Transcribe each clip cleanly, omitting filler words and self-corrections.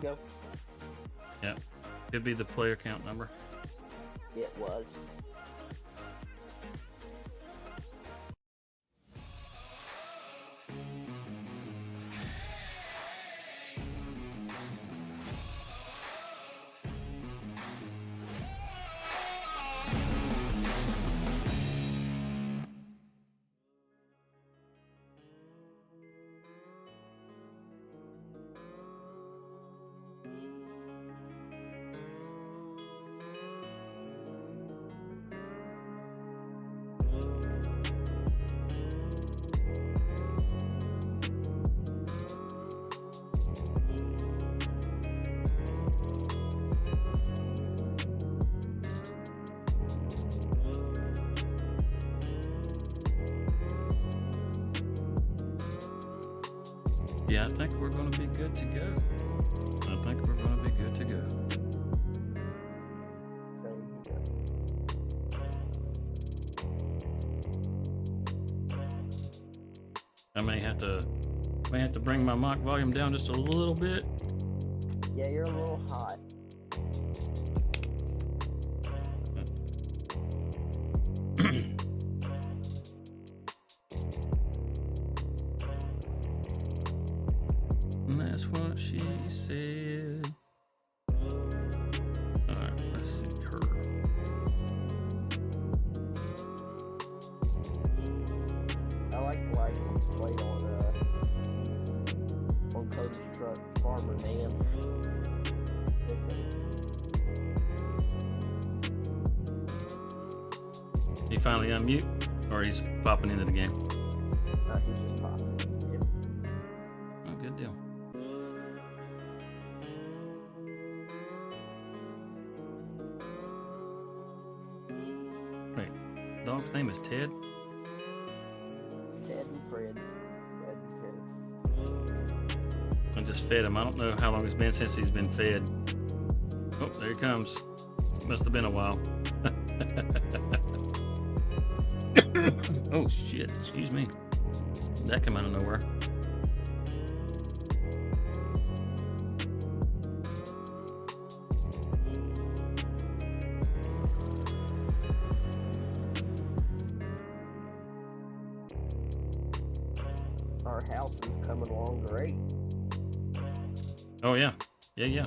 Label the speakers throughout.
Speaker 1: go.
Speaker 2: Yeah. Could be the player count number.
Speaker 1: It was.
Speaker 2: Yeah, I think we're going to be good to go. I think we're going to be good to go. I may have to bring my mic volume down just a little bit.
Speaker 1: Yeah, you're a little hot.
Speaker 2: And that's what she said. Alright, let's see her.
Speaker 1: I like the license plate on Cody's truck, Farmer Man.
Speaker 2: He finally unmute, or he's popping into the game?
Speaker 1: He just popped in. Yep.
Speaker 2: Oh, good deal. Wait, dog's name is Ted?
Speaker 1: Ted and Fred. Fred and Ted.
Speaker 2: I just fed him. I don't know how long it's been since he's been fed. Oh, there he comes. Must have been a while. Oh shit, excuse me. That came out of nowhere.
Speaker 1: Our house is coming along great.
Speaker 2: Oh yeah. Yeah.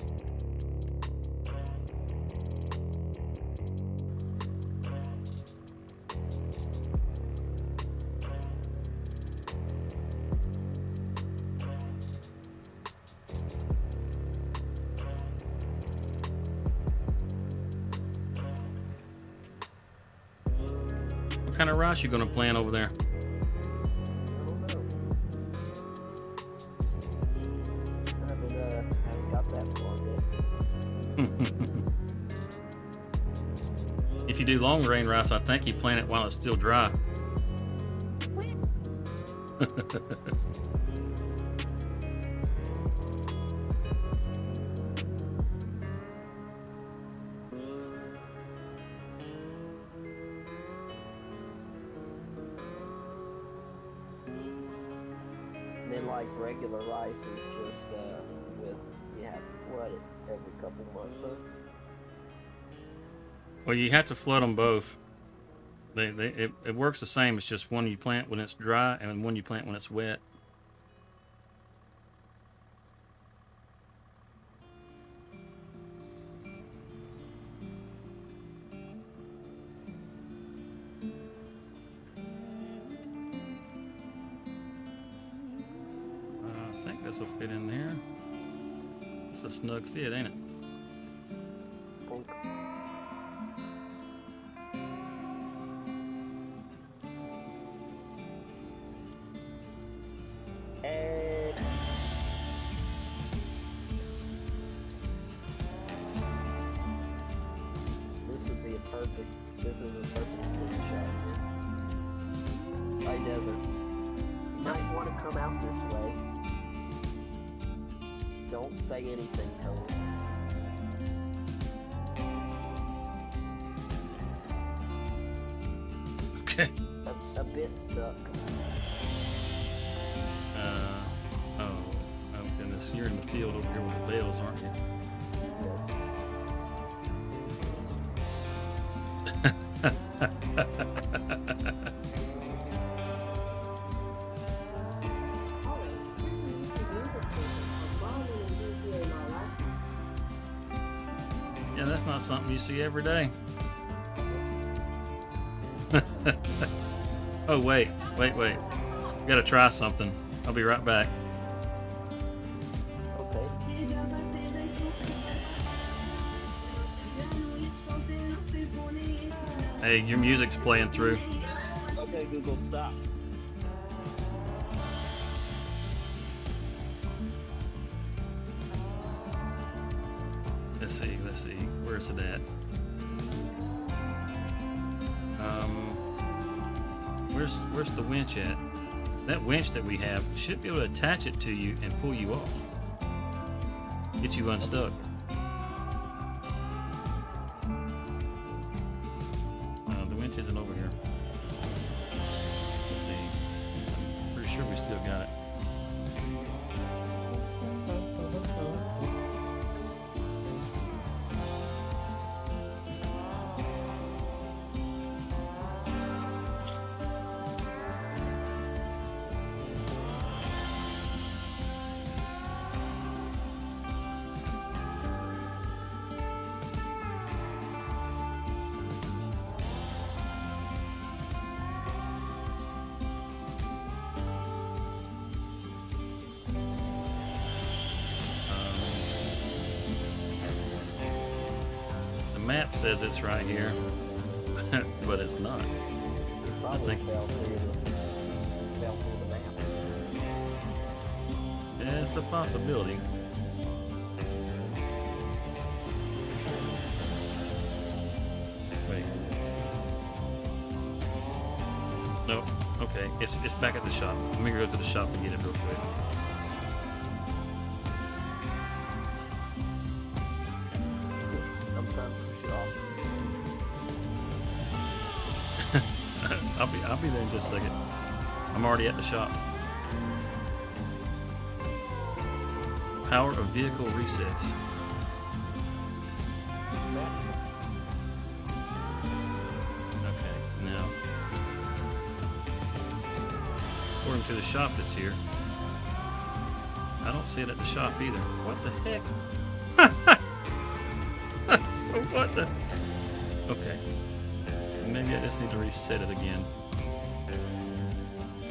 Speaker 2: What kind of rice you gonna plant over there?
Speaker 1: I don't know. Haven't got that far yet.
Speaker 2: If you do long grain rice, I think you plant it while it's still dry.
Speaker 1: And then like regular rice is just you have to flood it every couple months. Huh?
Speaker 2: Well, you have to flood them both. It works the same. It's just one you plant when it's dry and one you plant when it's wet. I think this will fit in there. It's a snug fit, ain't it?
Speaker 1: And this would be a perfect. This is a perfect swing shot here. Hey, Desert, you might want to come out this way. Don't say anything, Cody.
Speaker 2: Okay.
Speaker 1: A bit stuck.
Speaker 2: Oh goodness. Because you're in the field over here with the bales, aren't you? Yeah, that's not something you see every day. Oh, wait. Gotta try something. I'll be right back.
Speaker 1: Okay.
Speaker 2: Hey, your music's playing through.
Speaker 1: Okay, Google, stop.
Speaker 2: Let's see. Where's it at? Where's the winch at? That winch that we have should be able to attach it to you and pull you off. Get you unstuck. The winch isn't over here. Let's see. I'm pretty sure we still got it. Map says it's right here, but it's not. I think
Speaker 1: Fell through the map.
Speaker 2: it's a possibility. Wait. No. Okay. It's back at the shop. Let me go to the shop and get it real quick. I'll be there in just a second. I'm already at the shop. Power of vehicle resets. Okay, now according to the shop that's here, I don't see it at the shop either. What the heck? What the? Okay. Maybe I just need to reset it again.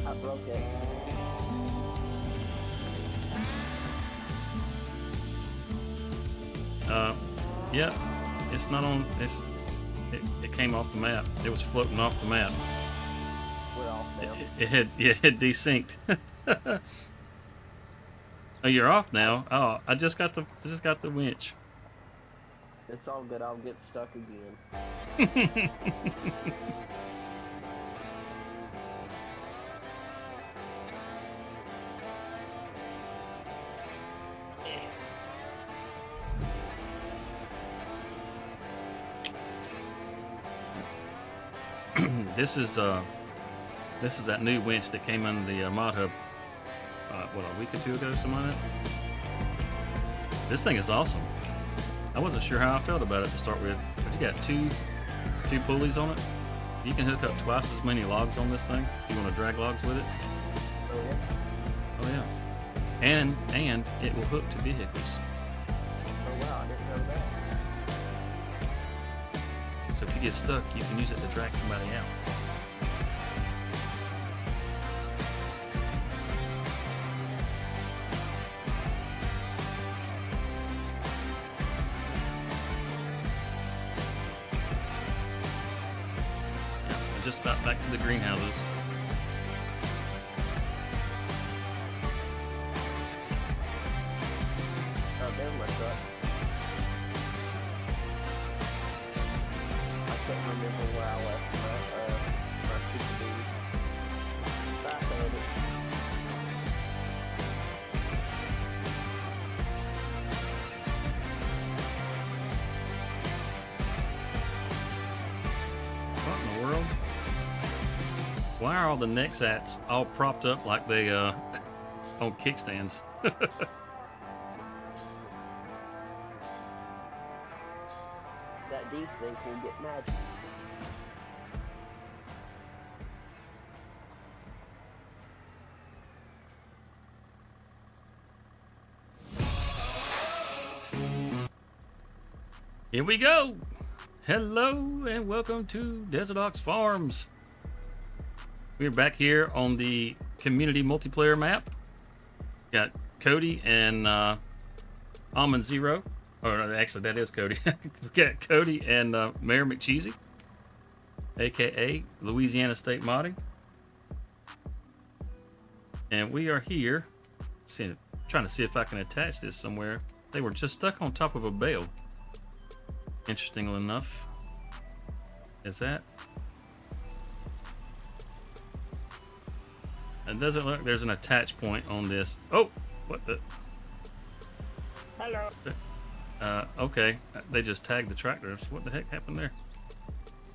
Speaker 1: I broke it.
Speaker 2: Yeah, it's not on. It came off the map. It was floating off the map.
Speaker 1: We're off now.
Speaker 2: It had desynced. Oh, you're off now. Oh, I just got the winch.
Speaker 1: It's all good. I'll get stuck again.
Speaker 2: This is that new winch that came under the mod hub. What, a week or two ago, something like that. This thing is awesome. I wasn't sure how I felt about it to start with, but you got two pulleys on it. You can hook up twice as many logs on this thing if you want to drag logs with it.
Speaker 1: Oh yeah.
Speaker 2: Oh yeah. And it will hook to vehicles.
Speaker 1: Oh wow, I didn't know that.
Speaker 2: So if you get stuck, you can use it to drag somebody out. Just about back to the greenhouses.
Speaker 1: Oh, there's my truck. I can't remember where I left my super duty. I found it.
Speaker 2: What in the world? Why are all the Nexats all propped up like they on kickstands?
Speaker 1: that desync will get magic.
Speaker 2: Here we go. Hello and welcome to Desert Ox Farms. We're back here on the community multiplayer map. Got Cody and Almond Zero. Or actually, that is Cody. We got Cody and Mayor McCheesy, aka Louisiana State Modding. And we are here trying to see if I can attach this somewhere. They were just stuck on top of a bale. Interestingly enough, is that? It doesn't look there's an attach point on this. Oh, what the?
Speaker 1: Hello.
Speaker 2: Okay, they just tagged the tractors. What the heck happened there?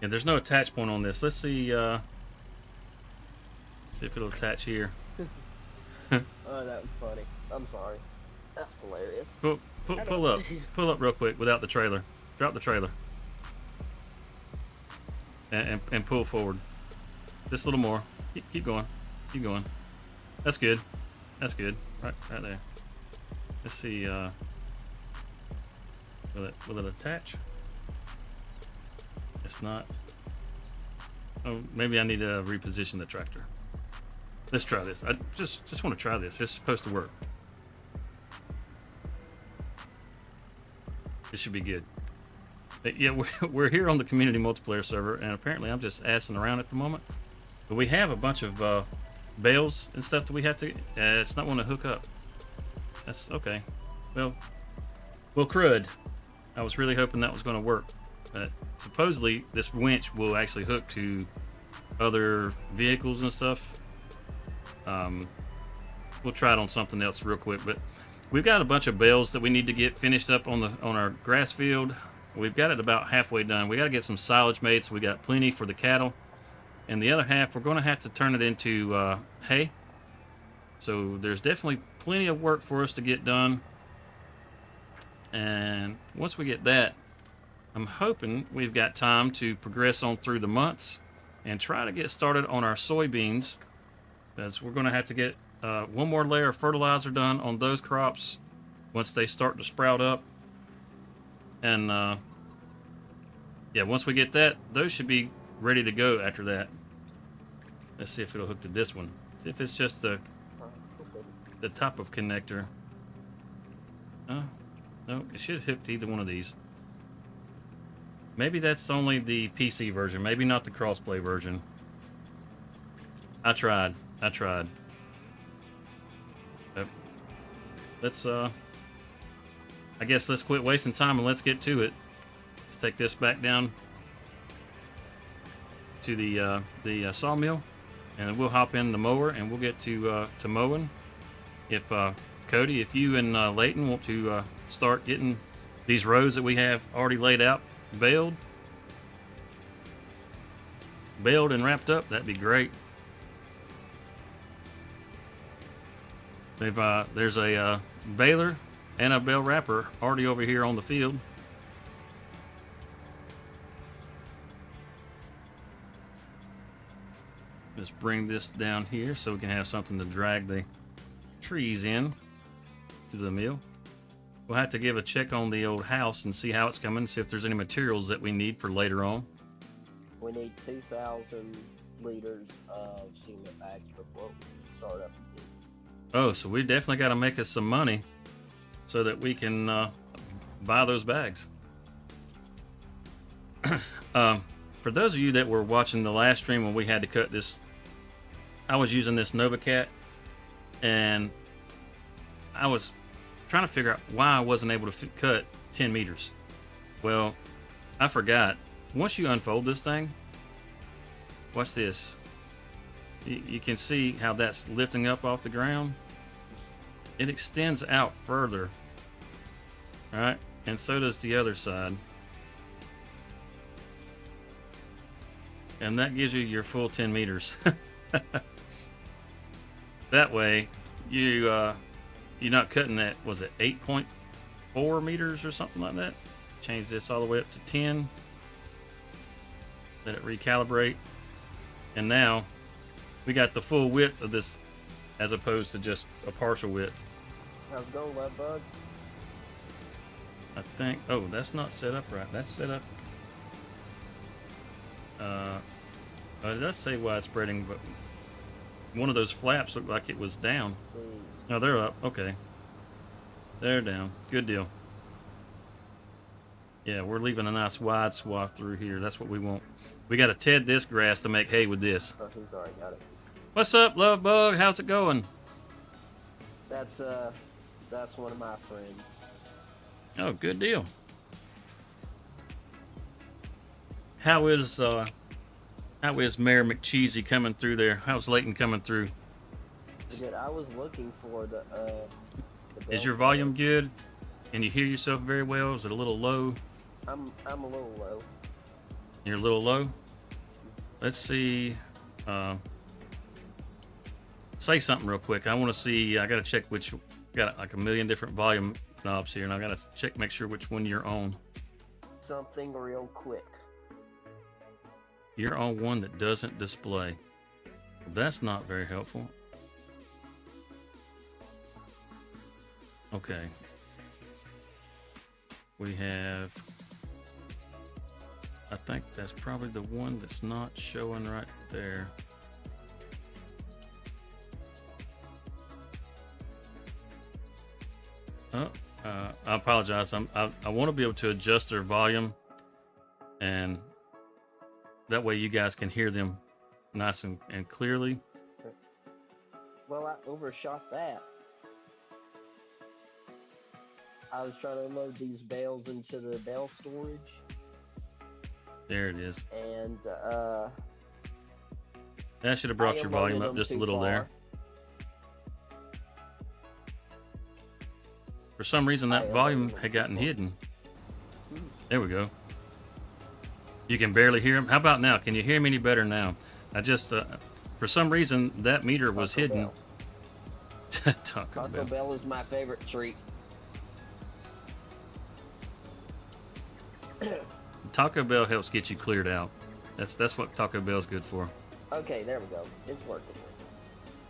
Speaker 2: Yeah, there's no attach point on this. Let's see. See if it'll attach here.
Speaker 1: Oh, that was funny. I'm sorry. That's hilarious.
Speaker 2: Pull up real quick without the trailer. Drop the trailer. And pull forward. Just a little more. Keep going. Keep going. That's good. That's good. Right there. Let's see. Will it attach? It's not. Oh, maybe I need to reposition the tractor. Let's try this. I just want to try this. It's supposed to work. It should be good. But yeah, we're here on the community multiplayer server, and apparently I'm just assing around at the moment. But we have a bunch of bales and stuff that we have to. It's not want to hook up. That's okay. Well, crud. I was really hoping that was going to work. But supposedly this winch will actually hook to other vehicles and stuff. We'll try it on something else real quick. But we've got a bunch of bales that we need to get finished up on our grass field. We've got it about halfway done. We got to get some silage made, so we got plenty for the cattle. And the other half, we're going to have to turn it into hay. So there's definitely plenty of work for us to get done. And once we get that, I'm hoping we've got time to progress on through the months and try to get started on our soybeans. Because we're going to have to get one more layer of fertilizer done on those crops once they start to sprout up. And yeah, once we get that, those should be ready to go after that. Let's see if it'll hook to this one. See if it's just the top of connector. No, it should hook to either one of these. Maybe that's only the PC version, maybe not the crossplay version. I tried. Yep. Let's I guess let's quit wasting time and let's get to it. Let's take this back down to the sawmill, and then we'll hop in the mower and we'll get to mowing. If Cody, if you and Layton want to start getting these rows that we have already laid out baled and wrapped up, that'd be great. There's a baler and a bale wrapper already over here on the field. Just bring this down here so we can have something to drag the trees in to the mill. We'll have to give a check on the old house and see how it's coming, see if there's any materials that we need for later on.
Speaker 1: We need 2,000 liters of cement bags before we start up.
Speaker 2: Oh, so we definitely got to make us some money so that we can buy those bags. For those of you that were watching the last stream when we had to cut this, I was using this NovaCat, and I was trying to figure out why I wasn't able to cut 10 meters. Well, I forgot. Once you unfold this thing, watch this. You can see how that's lifting up off the ground. It extends out further. All right, and so does the other side. And that gives you your full 10 meters. That way, you're not cutting that, was it 8.4 meters or something like that? change this all the way up to 10. Let it recalibrate. And now we got the full width of this as opposed to just a partial width.
Speaker 1: How's it going, Love Bug?
Speaker 2: I think, oh, that's not set up right. That's set up. It does say wide spreading, but one of those flaps looked like it was down.
Speaker 1: See.
Speaker 2: No, they're up. Okay. They're down. Good deal. Yeah, we're leaving a nice wide swath through here. That's what we want. We got to ted this grass to make hay with this.
Speaker 1: Oh, he's already got it.
Speaker 2: What's up, Love Bug? How's it going?
Speaker 1: That's one of my friends.
Speaker 2: Oh, good deal. How is Mayor McCheesy coming through there? How's Layton coming through?
Speaker 1: Good. I was looking for the
Speaker 2: Is your volume good? Can you hear yourself very well? Is it a little low?
Speaker 1: I'm a little low.
Speaker 2: You're a little low? Let's see. Say something real quick. I want to see. I got to check which. Got like a million different volume knobs here, and I got to check, make sure which one you're on.
Speaker 1: Something real quick.
Speaker 2: You're on one that doesn't display. That's not very helpful. Okay. We have, I think that's probably the one that's not showing right there. Oh, I apologize. I want to be able to adjust their volume, and that way you guys can hear them nice and clearly.
Speaker 1: Well, I overshot that. I was trying to unload these bales into the bale storage.
Speaker 2: There it is.
Speaker 1: And
Speaker 2: that should have brought your volume up just a little there. For some reason, that volume had gotten hidden. There we go. You can barely hear him. How about now? Can you hear me any better now? I just, for some reason, that meter was hidden.
Speaker 1: Taco Bell is my favorite treat.
Speaker 2: Taco Bell helps get you cleared out. That's what Taco Bell's good for.
Speaker 1: Okay, there we go. It's working.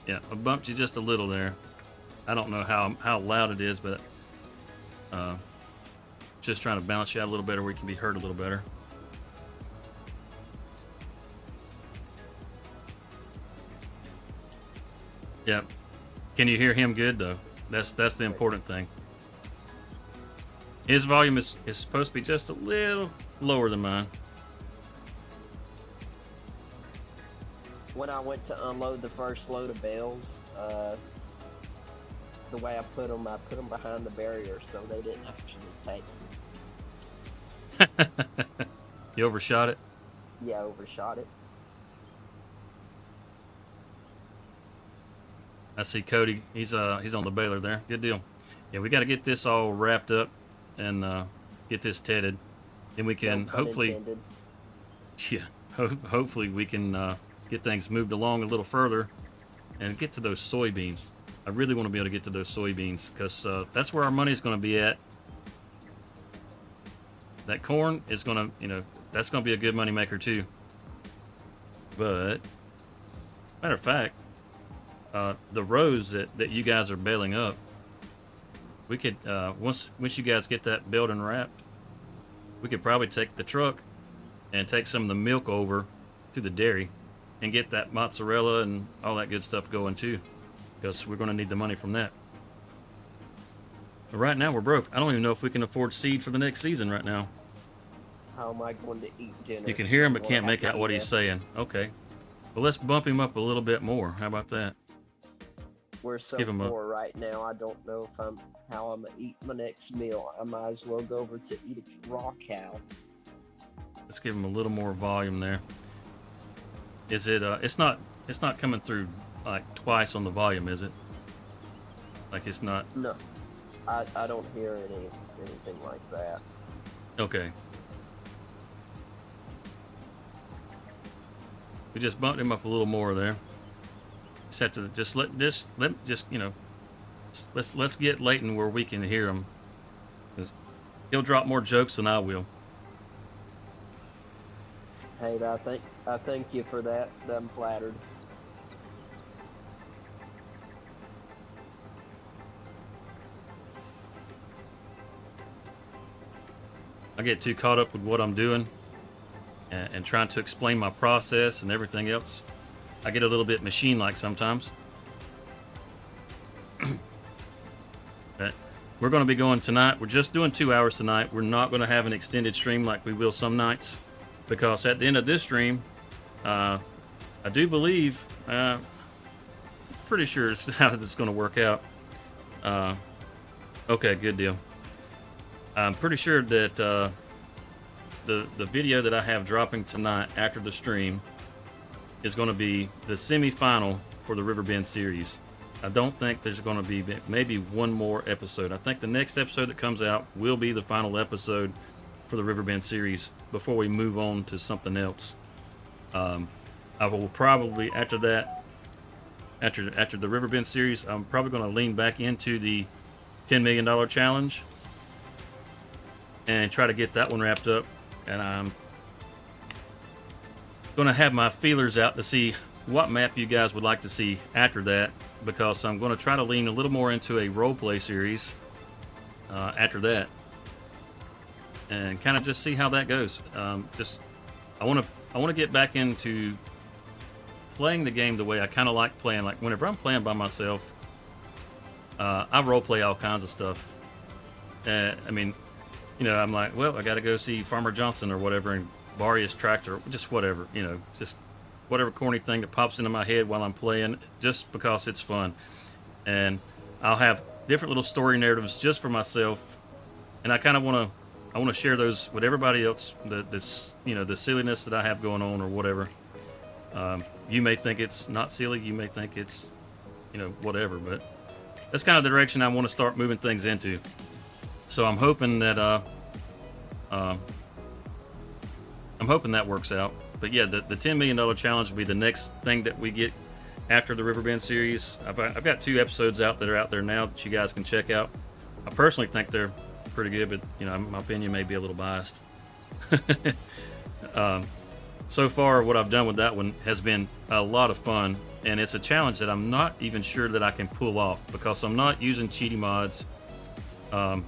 Speaker 2: Yeah, I bumped you just a little there. I don't know how loud it is, but just trying to balance you out a little better where you can be heard a little better. Yep. Can you hear him good though? That's the important thing. His volume is supposed to be just a little lower than mine.
Speaker 1: When I went to unload the first load of bales, the way I put them behind the barrier so they didn't actually take them.
Speaker 2: You overshot it?
Speaker 1: Yeah, I overshot it.
Speaker 2: I see Cody. He's on the baler there. Good deal. Yeah, we got to get this all wrapped up and get this tedded. Then we can hopefully, hopefully we can get things moved along a little further and get to those soybeans. I really want to be able to get to those soybeans because that's where our money is going to be at. That corn is going to, that's going to be a good money maker too. But matter of fact, the rows that you guys are baling up, we could once you guys get that baled and wrapped, we could probably take the truck and take some of the milk over to the dairy and get that mozzarella and all that good stuff going too, because we're going to need the money from that. But right now we're broke. I don't even know if we can afford seed for the next season right now.
Speaker 1: How am I going to eat dinner?
Speaker 2: You can hear him but can't make out what he's saying. Okay. Well, let's bump him up a little bit more. How about that?
Speaker 1: We're so poor right now. I don't know if how I'm gonna eat my next meal. I might as well go over to eat a raw cow.
Speaker 2: Let's give him a little more volume there. Is it? It's not coming through like twice on the volume, is it? Like it's not.
Speaker 1: No, I don't hear anything like that.
Speaker 2: Okay. We just bumped him up a little more there. Except to just let's get Layton where we can hear him. He'll drop more jokes than I will.
Speaker 1: Hey, I thank you for that. I'm flattered.
Speaker 2: I get too caught up with what I'm doing and trying to explain my process and everything else. I get a little bit machine-like sometimes. But we're going to be going tonight. We're just doing 2 hours tonight. We're not going to have an extended stream like we will some nights, because at the end of this stream, I do believe, pretty sure it's how it's going to work out. Okay, good deal. I'm pretty sure that the video that I have dropping tonight after the stream is going to be the semi-final for the Riverbend series. I don't think there's going to be maybe one more episode. I think the next episode that comes out will be the final episode for the Riverbend series before we move on to something else. I will probably, after that, after the Riverbend series, I'm probably going to lean back into the $10 million challenge and try to get that one wrapped up. And I'm going to have my feelers out to see what map you guys would like to see after that, because I'm going to try to lean a little more into a roleplay series after that, and kind of just see how that goes. I want to get back into playing the game the way I kind of like playing. Like whenever I'm playing by myself, I roleplay all kinds of stuff. I mean, you know, I'm like, well, I got to go see Farmer Johnson or whatever and borrow his tractor, just whatever, you know, just whatever corny thing that pops into my head while I'm playing, just because it's fun. And I'll have different little story narratives just for myself, and I kind of want to share those with everybody else. The silliness that I have going on or whatever. You may think it's not silly, you may think it's, you know, whatever, but that's kind of the direction I want to start moving things into. So I'm hoping that works out. But yeah, the $10 million challenge will be the next thing that we get after the Riverbend series. I've got 2 episodes out that are out there now that you guys can check out. I personally think they're pretty good, but you know, my opinion may be a little biased. So far, what I've done with that one has been a lot of fun, and it's a challenge that I'm not even sure that I can pull off, because I'm not using cheaty mods. I'm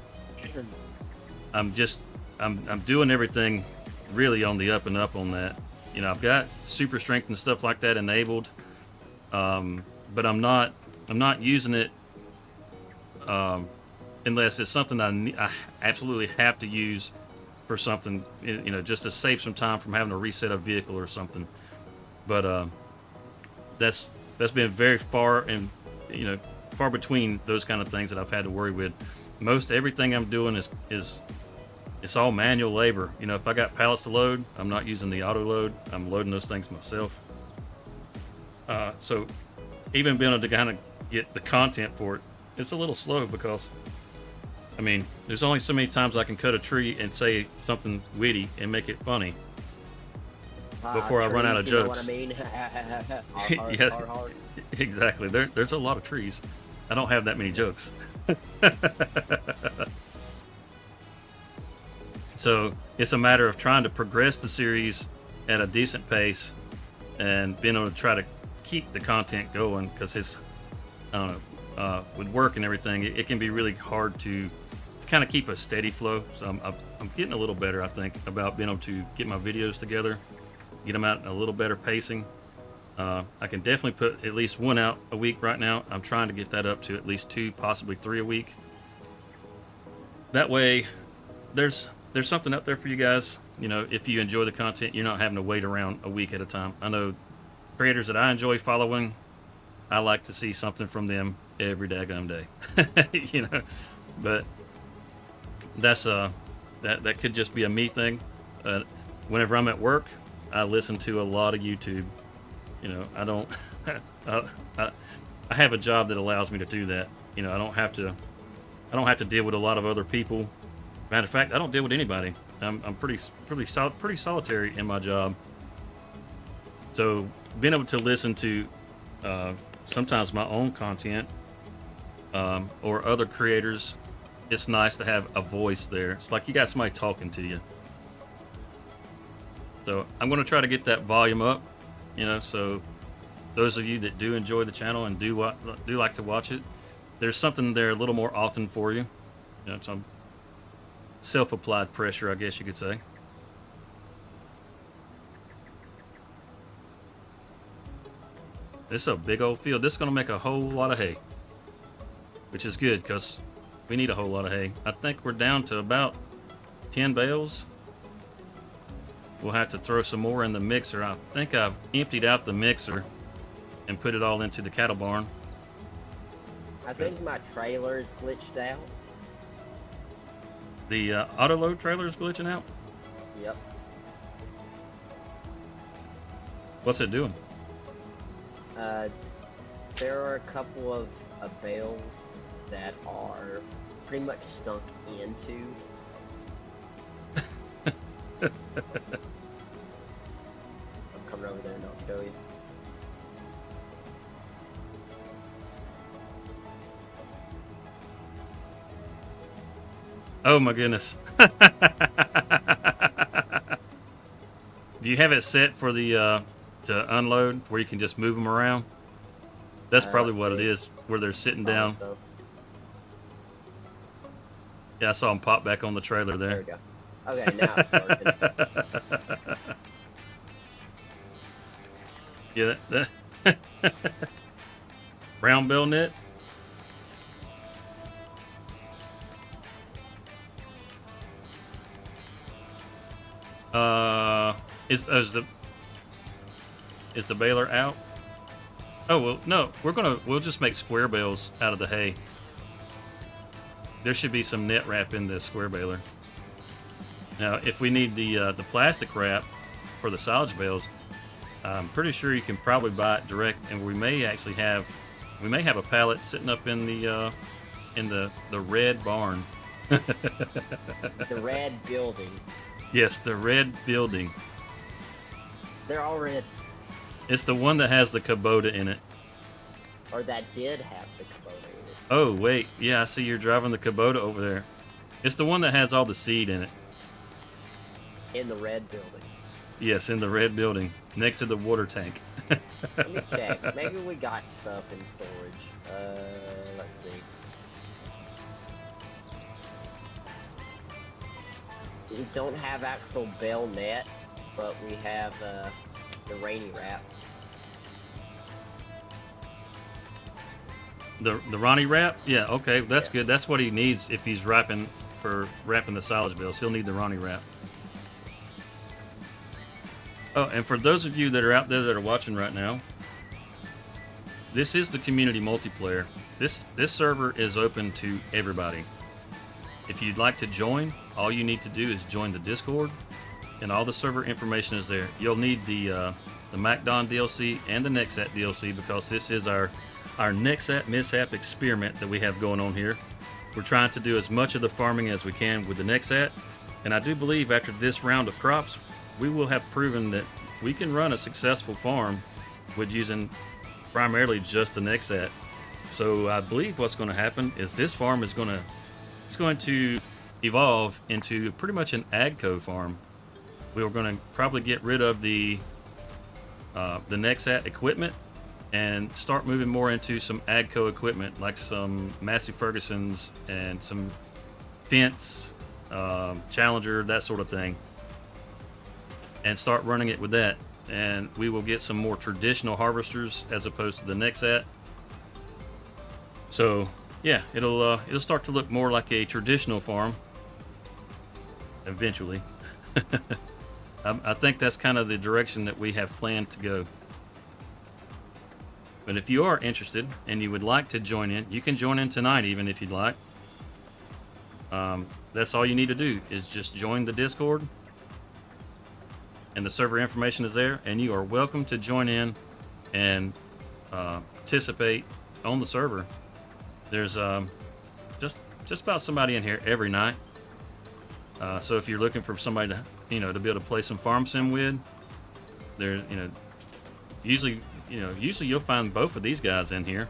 Speaker 2: doing everything really on the up and up on that. You know, I've got super strength and stuff like that enabled, but I'm not using it unless it's something I absolutely have to use for something, you know, just to save some time from having to reset a vehicle or something. But that's been very far and, you know, far between those kind of things that I've had to worry with. Most everything I'm doing is it's all manual labor. You know, if I got pallets to load, I'm not using the auto load. I'm loading those things myself. So even being able to kind of get the content for it, it's a little slow, because I mean, there's only so many times I can cut a tree and say something witty and make it funny before I run out of jokes.
Speaker 1: You know what I mean?
Speaker 2: Yeah,
Speaker 1: Hard.
Speaker 2: exactly. There's a lot of trees. I don't have that many jokes. So it's a matter of trying to progress the series at a decent pace and being able to try to keep the content going, because it's, I don't know, with work and everything, it can be really hard to kind of keep a steady flow. So I'm getting a little better, I think, about being able to get my videos together, get them out in a little better pacing. I can definitely put at least 1 out a week right now. I'm trying to get that up to at least 2, possibly 3 a week. That way, there's something up there for you guys. You know, if you enjoy the content, you're not having to wait around a week at a time. I know creators that I enjoy following, I like to see something from them every daggone day. You know, but that's that could just be a me thing. Whenever I'm at work, I listen to a lot of YouTube. You know, I don't I have a job that allows me to do that. You know, I don't have to deal with a lot of other people. Matter of fact, I don't deal with anybody. I'm pretty solitary in my job. So being able to listen to sometimes my own content or other creators it's nice to have a voice there. It's like you got somebody talking to you. So I'm going to try to get that volume up, so those of you that do enjoy the channel and do like to watch it, there's something there a little more often for you. Some self-applied pressure, I guess you could say. This is a big old field. This is going to make a whole lot of hay, which is good because we need a whole lot of hay. I think we're down to about 10 bales. We'll have to throw some more in the mixer. I think I've emptied out the mixer and put it all into the cattle barn.
Speaker 1: I think my trailer is glitched out.
Speaker 2: The auto load trailer is glitching out?
Speaker 1: Yep.
Speaker 2: What's it doing?
Speaker 1: There are a couple of bales that are pretty much stunk into. I'm coming over there and I'll show you.
Speaker 2: Oh my goodness. Do you have it set for the to unload where you can just move them around? That's probably what it is, where they're sitting down.
Speaker 1: So.
Speaker 2: Yeah, I saw them pop back on the trailer there.
Speaker 1: There we go. Okay, now it's working.
Speaker 2: Yeah, that brown bell net. Is the baler out? Oh well, no. We'll just make square bales out of the hay. There should be some net wrap in the square baler. Now, if we need the plastic wrap for the silage bales, I'm pretty sure you can probably buy it direct, and we may have a pallet sitting up in the red barn.
Speaker 1: The red building.
Speaker 2: Yes, the red building.
Speaker 1: They're all red.
Speaker 2: It's the one that has the Kubota in it.
Speaker 1: Or that did have the Kubota in it.
Speaker 2: Oh wait, yeah, I see you're driving the Kubota over there. It's the one that has all the seed in it.
Speaker 1: In the red building.
Speaker 2: Yes, in the red building, next to the water tank.
Speaker 1: Let me check. Maybe we got stuff in storage. Let's see. We don't have actual bale net, but we have the rainy wrap.
Speaker 2: The Ronnie wrap? Yeah, okay, that's good. That's what he needs if he's wrapping the silage bales. He'll need the Ronnie wrap. Oh, and for those of you that are out there that are watching right now, this is the community multiplayer. This server is open to everybody. If you'd like to join, all you need to do is join the Discord, and all the server information is there. You'll need the MacDon DLC and the Nexat DLC because this is our Nexat Mishap experiment that we have going on here. We're trying to do as much of the farming as we can with the Nexat, and I do believe after this round of crops, we will have proven that we can run a successful farm with using primarily just the Nexat. So I believe what's going to happen is this farm is going to evolve into pretty much an AgCo farm. We're going to probably get rid of the Nexat equipment and start moving more into some AgCo equipment, like some Massey Fergusons and some Fence, Challenger, that sort of thing, and start running it with that. And we will get some more traditional harvesters as opposed to the Nexat. So yeah, it'll start to look more like a traditional farm eventually. I think that's kind of the direction that we have planned to go. But if you are interested and you would like to join in, you can join in tonight even if you'd like. That's all you need to do is just join the Discord, and the server information is there, and you are welcome to join in and participate on the server. There's just about somebody in here every night. So if you're looking for somebody to to be able to play some farm sim with, there usually you'll find both of these guys in here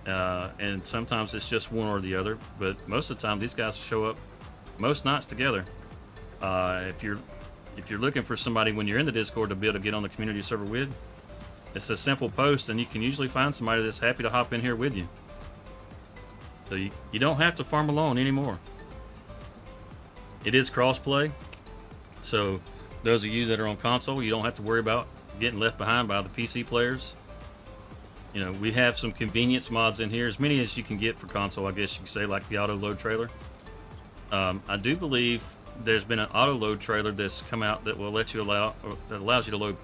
Speaker 2: and sometimes it's just one or the other. But most of the time, these guys show up most nights together. If you're looking for somebody when you're in the Discord to be able to get on the community server with, it's a simple post, and you can usually find somebody that's happy to hop in here with you. So you don't have to farm alone anymore. It is crossplay, so those of you that are on console, you don't have to worry about getting left behind by the PC players. You know, we have some convenience mods in here, as many as you can get for console, I guess you could say, like the auto load trailer. I do believe there's been an auto load trailer that's come out that will let you that allows you to load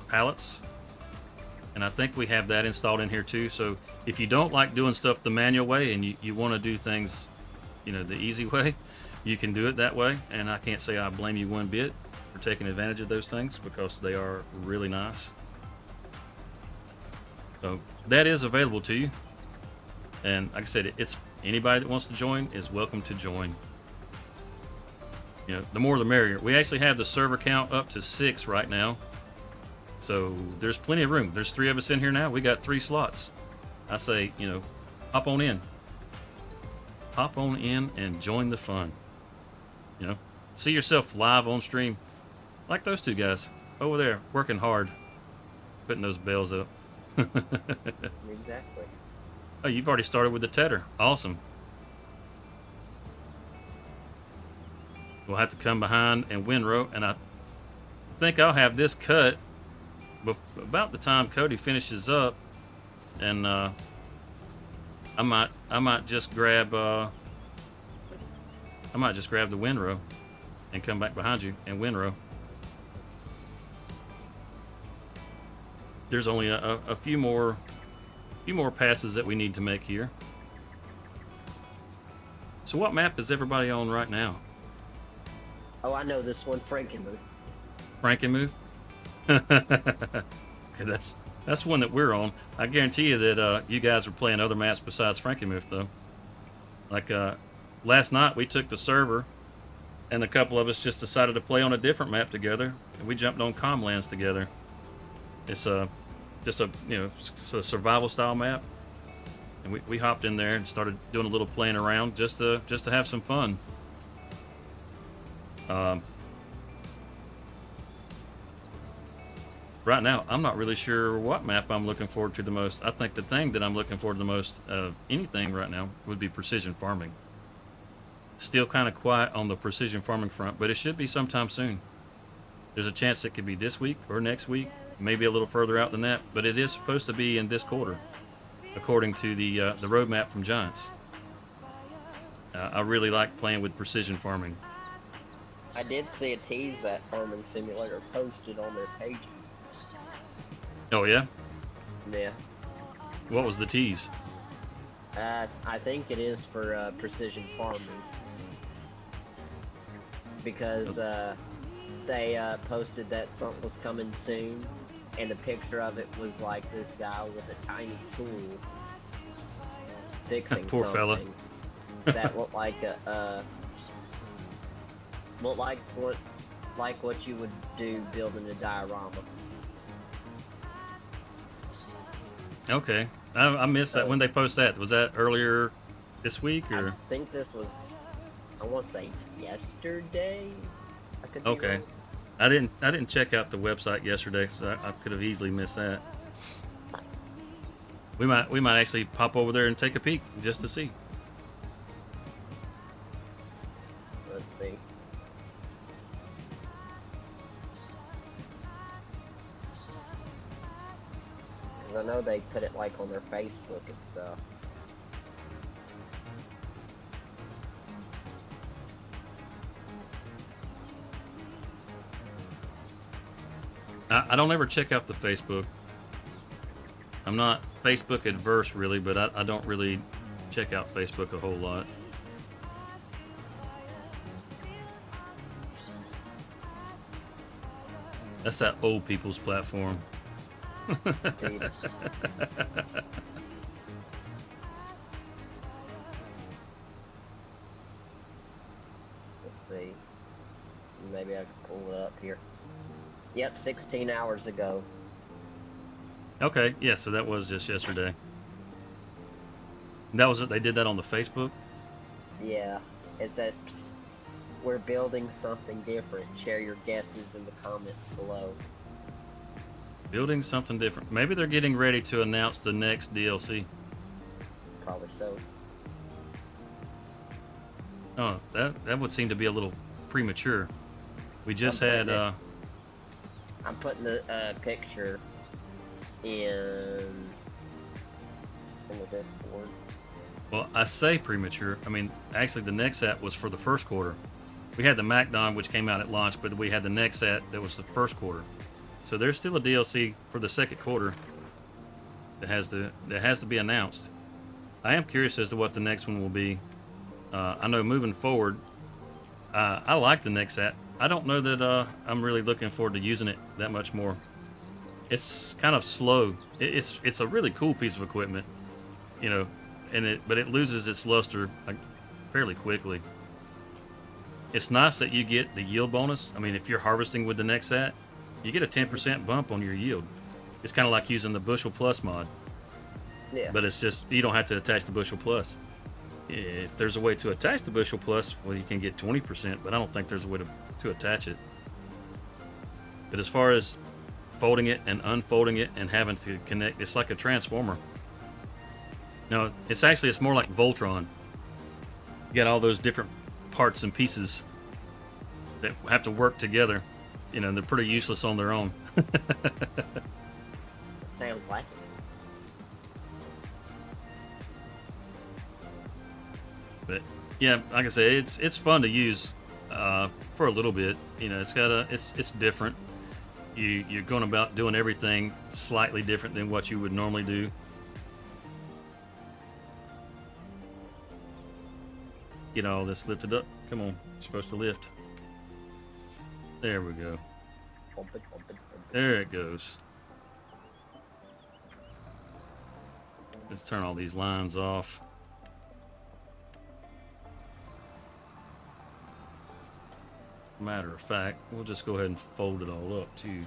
Speaker 2: pallets, and I think we have that installed in here too. So if you don't like doing stuff the manual way and you want to do things, you know, the easy way, you can do it that way. And I can't say I blame you one bit for taking advantage of those things, because they are really nice. So that is available to you, and like I said, it's anybody that wants to join is welcome to join. You know, the more the merrier. We actually have the server count up to 6 right now, so there's plenty of room. There's 3 of us in here now. We got 3 slots. I say, you know, hop on in and join the fun. You know, see yourself live on stream, like those 2 guys over there working hard, putting those bales up.
Speaker 1: Exactly.
Speaker 2: Oh, you've already started with the tedder. Awesome. We'll have to come behind and windrow, and I think I'll have this cut about the time Cody finishes up, and I might just grab the windrow and come back behind you and windrow. There's only a few more passes that we need to make here. So what map is everybody on right now?
Speaker 1: Oh, I know this one, Frankenmuth.
Speaker 2: Frankenmuth? Okay, that's one that we're on. I guarantee you that you guys are playing other maps besides Frankenmuth, though. Like last night, we took the server, and a couple of us just decided to play on a different map together, and we jumped on Comlands together. It's just a it's a survival style map, and we hopped in there and started doing a little playing around just to have some fun. Right now, I'm not really sure what map I'm looking forward to the most. I think the thing that I'm looking forward to the most of anything right now would be precision farming. Still kind of quiet on the precision farming front, but it should be sometime soon. There's a chance it could be this week or next week, maybe a little further out than that, but it is supposed to be in this quarter, according to the roadmap from Giants. I really like playing with precision farming.
Speaker 1: I did see a tease that farming simulator posted on their pages.
Speaker 2: Oh yeah?
Speaker 1: Yeah.
Speaker 2: What was the tease?
Speaker 1: I think it is for precision farming, because they posted that something was coming soon, and the picture of it was like this guy with a tiny tool fixing
Speaker 2: Poor
Speaker 1: something
Speaker 2: fella.
Speaker 1: that looked like what you would do building a diorama.
Speaker 2: Okay, I missed that. When they post that, was that earlier this week or?
Speaker 1: I think this was, I want to say yesterday. I could be
Speaker 2: Okay,
Speaker 1: wrong.
Speaker 2: I didn't check out the website yesterday, so I could have easily missed that. We might actually pop over there and take a peek just to see.
Speaker 1: Let's see. Because I know they put it like on their Facebook and stuff.
Speaker 2: I don't ever check out the Facebook. I'm not Facebook adverse really, but I don't really check out Facebook a whole lot. That's that old people's platform.
Speaker 1: Indeed. Let's see. Maybe I can pull it up here. Yep, 16 hours ago.
Speaker 2: Okay, yeah, so that was just yesterday. That was it. They did that on the Facebook.
Speaker 1: Yeah, it says, "Psst, we're building something different. Share your guesses in the comments below."
Speaker 2: Building something different. Maybe they're getting ready to announce the next DLC.
Speaker 1: Probably so.
Speaker 2: Oh, that would seem to be a little premature. We just
Speaker 1: I'm
Speaker 2: had
Speaker 1: putting the picture in the Discord.
Speaker 2: well, I say premature. I mean, actually, the Nexat was for the first quarter. We had the MacDon, which came out at launch, but we had the Nexat that was the first quarter. So there's still a DLC for the second quarter that has to be announced. I am curious as to what the next one will be. I know moving forward, I like the Nexat. I don't know that I'm really looking forward to using it that much more. It's kind of slow. It's a really cool piece of equipment, you know, but it loses its luster like fairly quickly. It's nice that you get the yield bonus. I mean, if you're harvesting with the Nexat, you get a 10% bump on your yield. It's kind of like using the Bushel Plus mod.
Speaker 1: Yeah.
Speaker 2: But it's just, you don't have to attach the Bushel Plus. If there's a way to attach the Bushel Plus, well, you can get 20%, but I don't think there's a way to attach it. But as far as folding it and unfolding it and having to connect, it's like a transformer. No, it's more like Voltron. You got all those different parts and pieces that have to work together. You know, they're pretty useless on their own.
Speaker 1: Sounds like it.
Speaker 2: But yeah, like I say, it's fun to use for a little bit. You know, it's different. You're going about doing everything slightly different than what you would normally do. Get all this lifted up. Come on, you're supposed to lift. There we go. There it goes. Let's turn all these lines off. Matter of fact, we'll just go ahead and fold it all up too.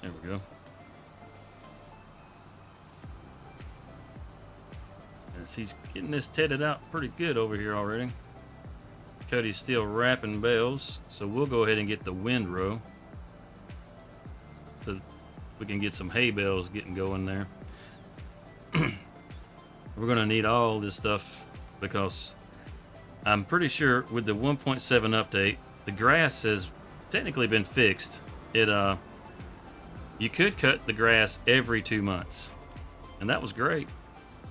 Speaker 2: There we go. As he's getting this tedded out pretty good over here already. Cody's still wrapping bales, so we'll go ahead and get the windrow so we can get some hay bales getting going there. We're going to need all this stuff because I'm pretty sure with the 1.7 update, the grass has technically been fixed. You could cut the grass every 2 months, and that was great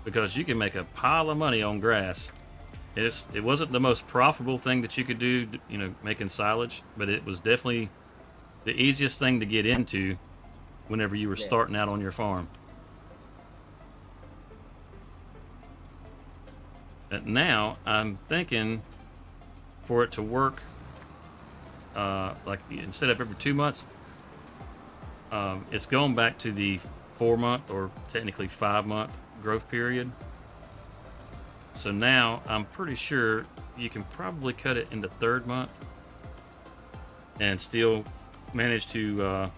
Speaker 2: because you can make a pile of money on grass. It wasn't the most profitable thing that you could do, you know, making silage, but it was definitely the easiest thing to get into whenever you were starting out on your farm. And now I'm thinking for it to work, like instead of every 2 months, it's going back to the 4-month or technically 5-month growth period. So now I'm pretty sure you can probably cut it in the 3rd month and still manage to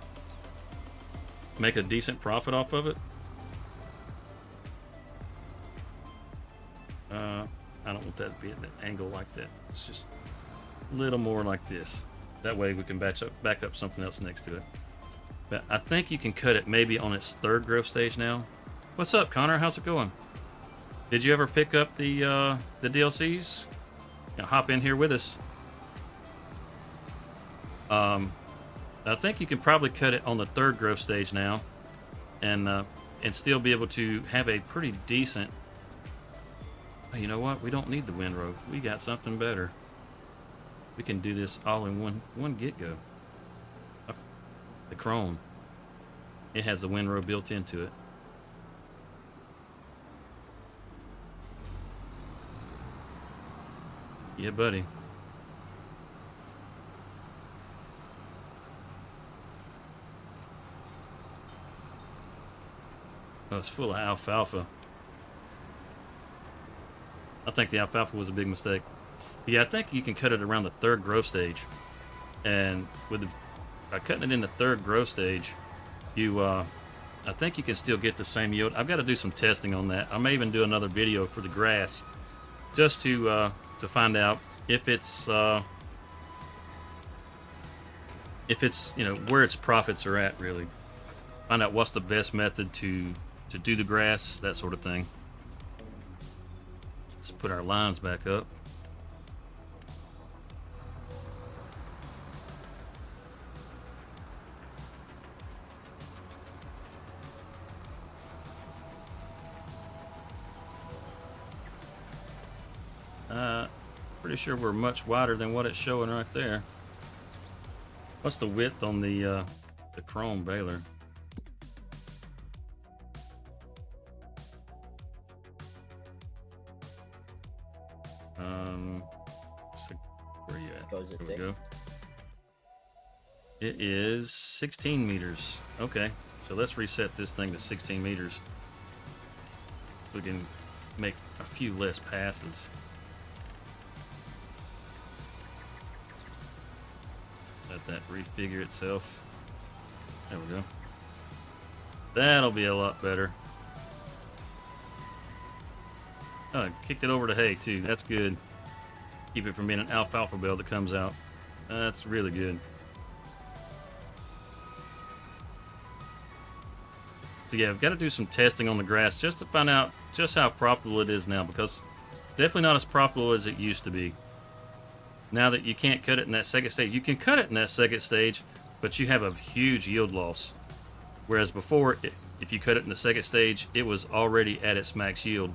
Speaker 2: make a decent profit off of it. I don't want that to be at an angle like that. It's just a little more like this. That way we can back up something else next to it. But I think you can cut it maybe on its 3rd growth stage now. What's up, Connor? How's it going? Did you ever pick up the DLCs? You know, hop in here with us. I think you can probably cut it on the 3rd growth stage now, and still be able to have a pretty decent. Oh, you know what? We don't need the windrow. We got something better. We can do this all in one get-go. The Chrome. It has the windrow built into it. Yeah, buddy. Oh, it's full of alfalfa. I think the alfalfa was a big mistake. But yeah, I think you can cut it around the 3rd growth stage. And by cutting it in the 3rd growth stage, you I think you can still get the same yield. I've got to do some testing on that. I may even do another video for the grass, just to find out if it's you know, where its profits are at, really. Find out what's the best method to do the grass, that sort of thing. Let's put our lines back up. Pretty sure we're much wider than what it's showing right there. What's the width on the chrome baler? Where are you at?
Speaker 1: Goes at
Speaker 2: There we
Speaker 1: 6.
Speaker 2: go. It is 16 meters. Okay, so let's reset this thing to 16 meters. We can make a few less passes. Let that refigure itself. There we go. That'll be a lot better. Oh, I kicked it over to hay too. That's good. Keep it from being an alfalfa bale that comes out. That's really good. So yeah, I've got to do some testing on the grass just to find out just how profitable it is now, because it's definitely not as profitable as it used to be. Now that you can't cut it in that second stage, you can cut it in that second stage, but you have a huge yield loss. Whereas before, if you cut it in the second stage, it was already at its max yield.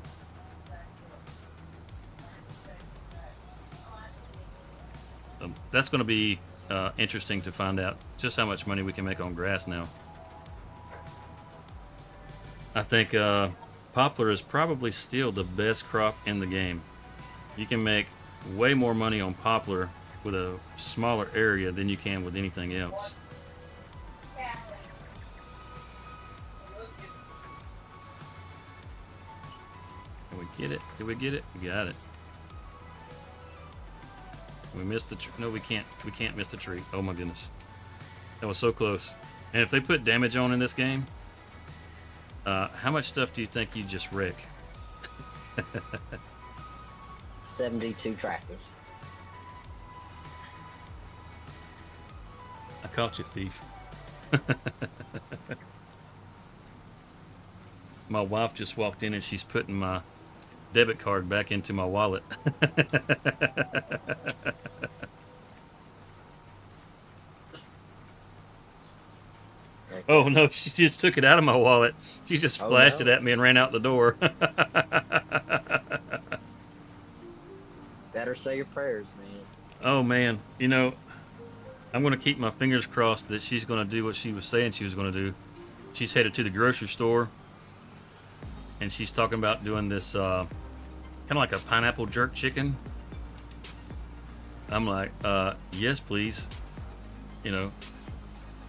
Speaker 2: That's going to be interesting to find out just how much money we can make on grass now. I think poplar is probably still the best crop in the game. You can make way more money on poplar with a smaller area than you can with anything else. Can we get it? Did we get it? We got it. We missed the tree. No, we can't. We can't miss the tree. Oh my goodness. That was so close. And if they put damage on in this game, how much stuff do you think you just wreck?
Speaker 1: 72 tractors.
Speaker 2: I caught you, thief. My wife just walked in and she's putting my debit card back into my wallet. Oh no, she just took it out of my wallet. She just flashed it at me and ran out the door.
Speaker 1: Better say your prayers, man.
Speaker 2: Oh man, you know, I'm going to keep my fingers crossed that she's going to do what she was saying she was going to do. She's headed to the grocery store and she's talking about doing this kind of like a pineapple jerk chicken. I'm like, yes please. You know,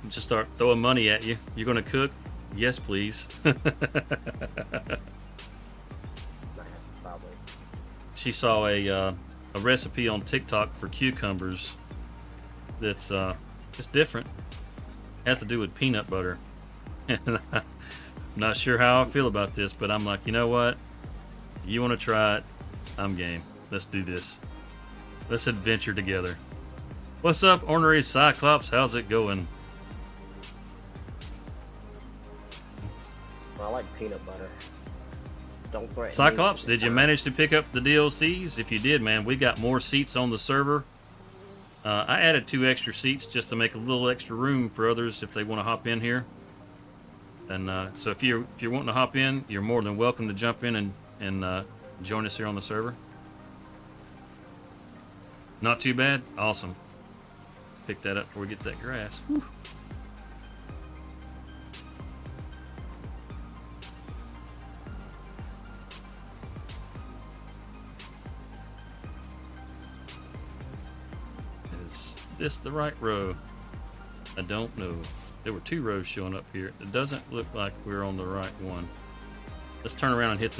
Speaker 2: just start throwing money at you. You're going to cook? Yes please. She saw a recipe on TikTok for cucumbers that's it's different. It has to do with peanut butter. And I'm not sure how I feel about this, but I'm like, you know what? You want to try it? I'm game. Let's do this. Let's adventure together. What's up, Ornery Cyclops? How's it going?
Speaker 1: I like peanut butter. Don't threaten
Speaker 2: Cyclops,
Speaker 1: me.
Speaker 2: did you manage to pick up the DLCs? If you did, man, we got more seats on the server. I added 2 extra seats just to make a little extra room for others if they want to hop in here. And so if you're wanting to hop in, you're more than welcome to jump in and join us here on the server. Not too bad? Awesome. Pick that up before we get that grass. Whew. Is this the right row? I don't know. There were 2 rows showing up here. It doesn't look like we're on the right one. Let's turn around and hit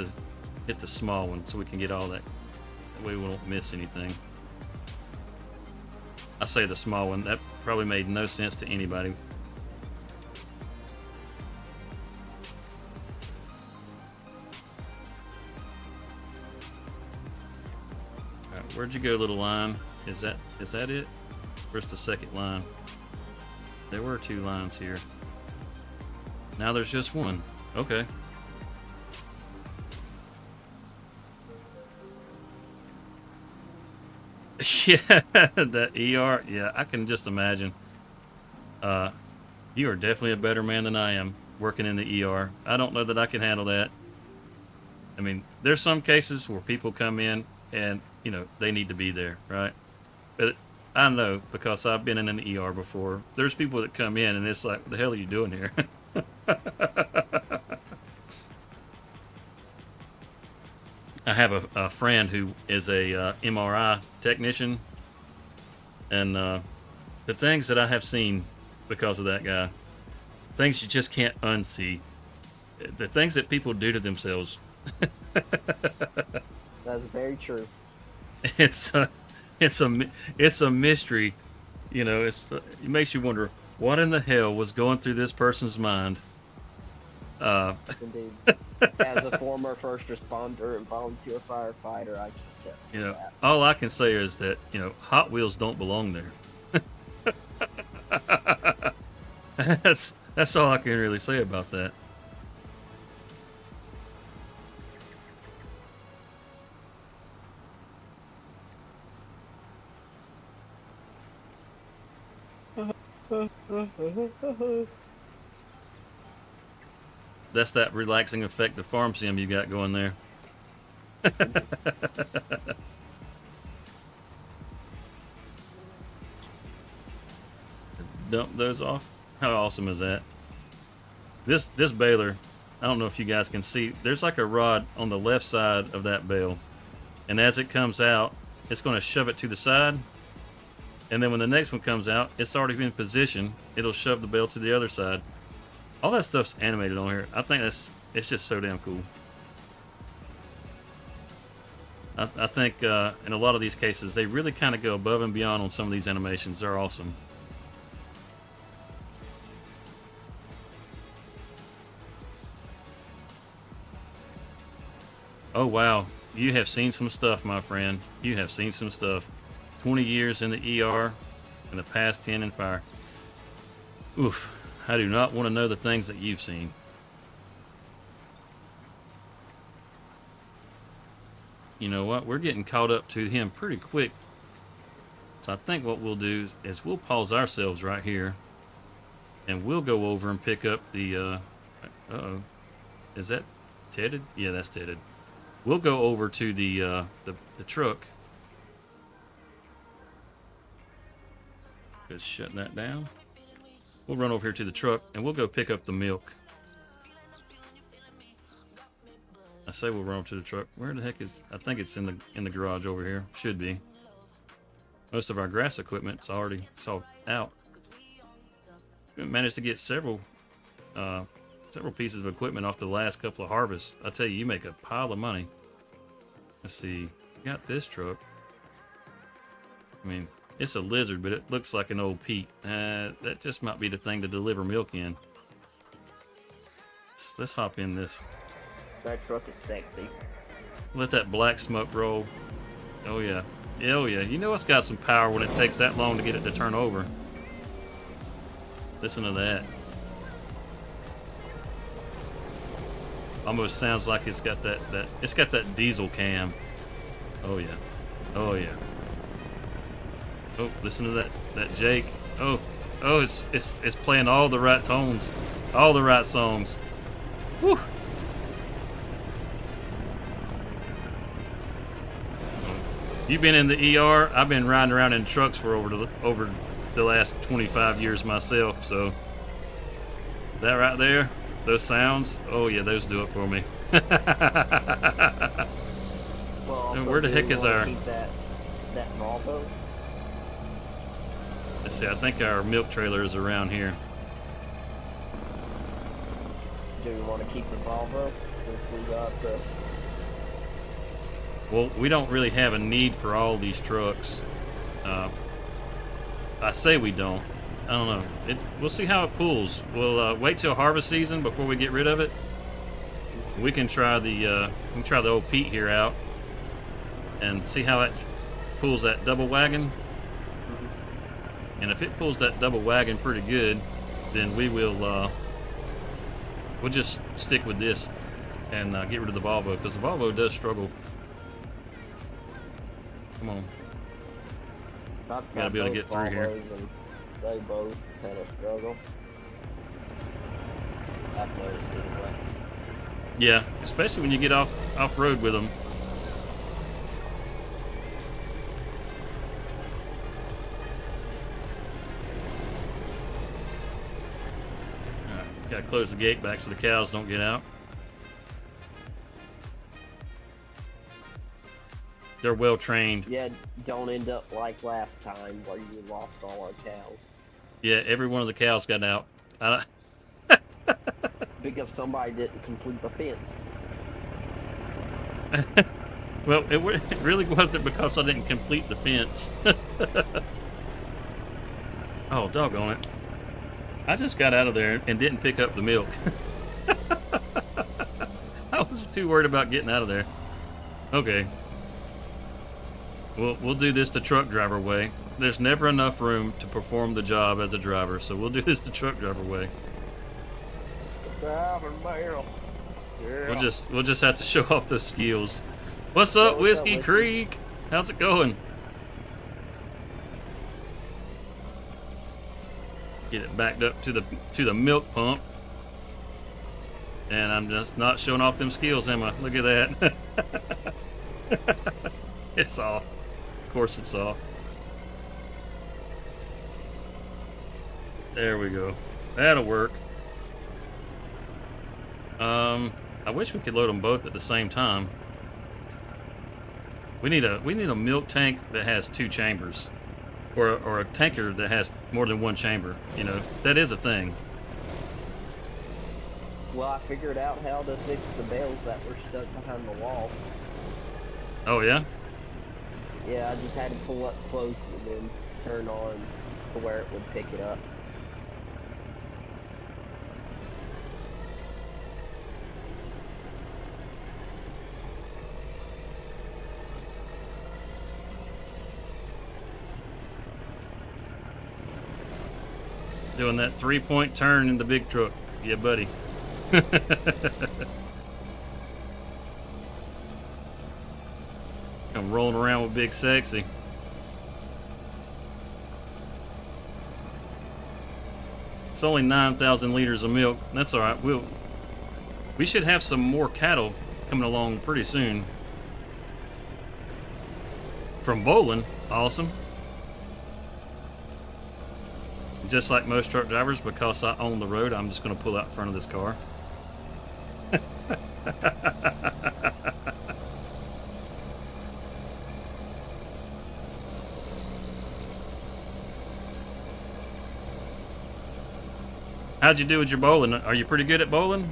Speaker 2: the small one so we can get all that. That way we won't miss anything. I say the small one. That probably made no sense to anybody. Where'd you go, little line? Is that it? Where's the second line? There were 2 lines here. Now there's just one. Okay. Yeah, that ER. Yeah, I can just imagine. You are definitely a better man than I am working in the ER. I don't know that I can handle that. I mean, there's some cases where people come in and, you know, they need to be there, right? But I know, because I've been in an ER before, there's people that come in and it's like, what the hell are you doing here? I have a friend who is a MRI technician, and the things that I have seen because of that guy, things you just can't unsee, the things that people do to themselves.
Speaker 1: That's very true.
Speaker 2: It's a mystery, you know. It makes you wonder what in the hell was going through this person's mind.
Speaker 1: Indeed. As a former first responder and volunteer firefighter, I can attest to that.
Speaker 2: All I can say is that, you know, Hot Wheels don't belong there. That's all I can really say about that. That's that relaxing effect of farm sim you got going there. Dump those off. How awesome is that? This baler, I don't know if you guys can see, there's like a rod on the left side of that bale, and as it comes out, it's going to shove it to the side, and then when the next one comes out, it's already in position. It'll shove the bale to the other side. All that stuff's animated on here. I think it's just so damn cool. I think in a lot of these cases, they really kind of go above and beyond on some of these animations. They're awesome. Oh wow, you have seen some stuff, my friend. You have seen some stuff. 20 years in the ER and the past 10 in fire. Oof, I do not want to know the things that you've seen. You know what? We're getting caught up to him pretty quick. So I think what we'll do is we'll pause ourselves right here, and we'll go over and pick up the, uh-oh. Is that tedded? Yeah, that's tedded. We'll go over to the truck. Just shutting that down. We'll run over here to the truck and we'll go pick up the milk. I say we'll run over to the truck. Where the heck is? I think it's in the garage over here. Should be. Most of our grass equipment's already out. We managed to get several pieces of equipment off the last couple of harvests. I tell you, you make a pile of money. Let's see. We got this truck. I mean, it's a lizard, but it looks like an old Pete. That just might be the thing to deliver milk in. Let's hop in this.
Speaker 1: That truck is sexy.
Speaker 2: Let that black smoke roll. Oh yeah. Oh yeah. You know it's got some power when it takes that long to get it to turn over. Listen to that. Almost sounds like it's got that diesel cam. Oh yeah. Oh yeah. Oh, listen to that Jake. Oh, it's playing all the right tones, all the right songs. Whew. You've been in the ER. I've been riding around in trucks for over the last 25 years myself. So that right there, those sounds. Oh yeah, those do it for me.
Speaker 1: Well, also,
Speaker 2: where the heck is our?
Speaker 1: Keep that Volvo?
Speaker 2: Let's see. I think our milk trailer is around here.
Speaker 1: Do we want to keep the Volvo since we got the?
Speaker 2: Well, we don't really have a need for all these trucks. I say we don't. I don't know. We'll see how it pulls. We'll wait till harvest season before we get rid of it. We can try the old Pete here out and see how pulls that double wagon.
Speaker 1: Mhm.
Speaker 2: And if it pulls that double wagon pretty good, then we will we'll just stick with this and get rid of the Volvo, because the Volvo does struggle. Come on.
Speaker 1: I've
Speaker 2: Gotta
Speaker 1: got
Speaker 2: be able to
Speaker 1: both
Speaker 2: get through here.
Speaker 1: Volvos and they both kind of struggle. I've noticed anyway.
Speaker 2: Yeah, especially when you get off road with them. Alright, gotta close the gate back so the cows don't get out. They're well trained.
Speaker 1: Yeah, don't end up like last time where you lost all our cows.
Speaker 2: Yeah, every one of the cows got out.
Speaker 1: Because somebody didn't complete the fence.
Speaker 2: Well, it really wasn't because I didn't complete the fence. Oh, doggone it. I just got out of there and didn't pick up the milk. I was too worried about getting out of there. Okay. We'll do this the truck driver way. There's never enough room to perform the job as a driver, so we'll do this the truck driver way.
Speaker 1: Driving barrel. Yeah.
Speaker 2: We'll just have to show off those skills. What's up,
Speaker 1: what's up,
Speaker 2: Whiskey
Speaker 1: Whiskey?
Speaker 2: Creek? How's it going? Get it backed up to the milk pump. And I'm just not showing off them skills, am I? Look at that. It's off. Of course it's off. There we go. That'll work. I wish we could load them both at the same time. We need a milk tank that has 2 chambers, or a tanker that has more than 1 chamber. You know, that is a thing.
Speaker 1: Well, I figured out how to fix the bales that were stuck behind the wall.
Speaker 2: Oh yeah.
Speaker 1: Yeah, I just had to pull up close and then turn on to where it would pick it up.
Speaker 2: Doing that 3-point turn in the big truck. Yeah, buddy. I'm rolling around with Big Sexy. It's only 9,000 liters of milk. That's all right. We should have some more cattle coming along pretty soon. From Bowling. Awesome. Just like most truck drivers, because I own the road, I'm just going to pull out in front of this car. How'd you do with your bowling? Are you pretty good at bowling?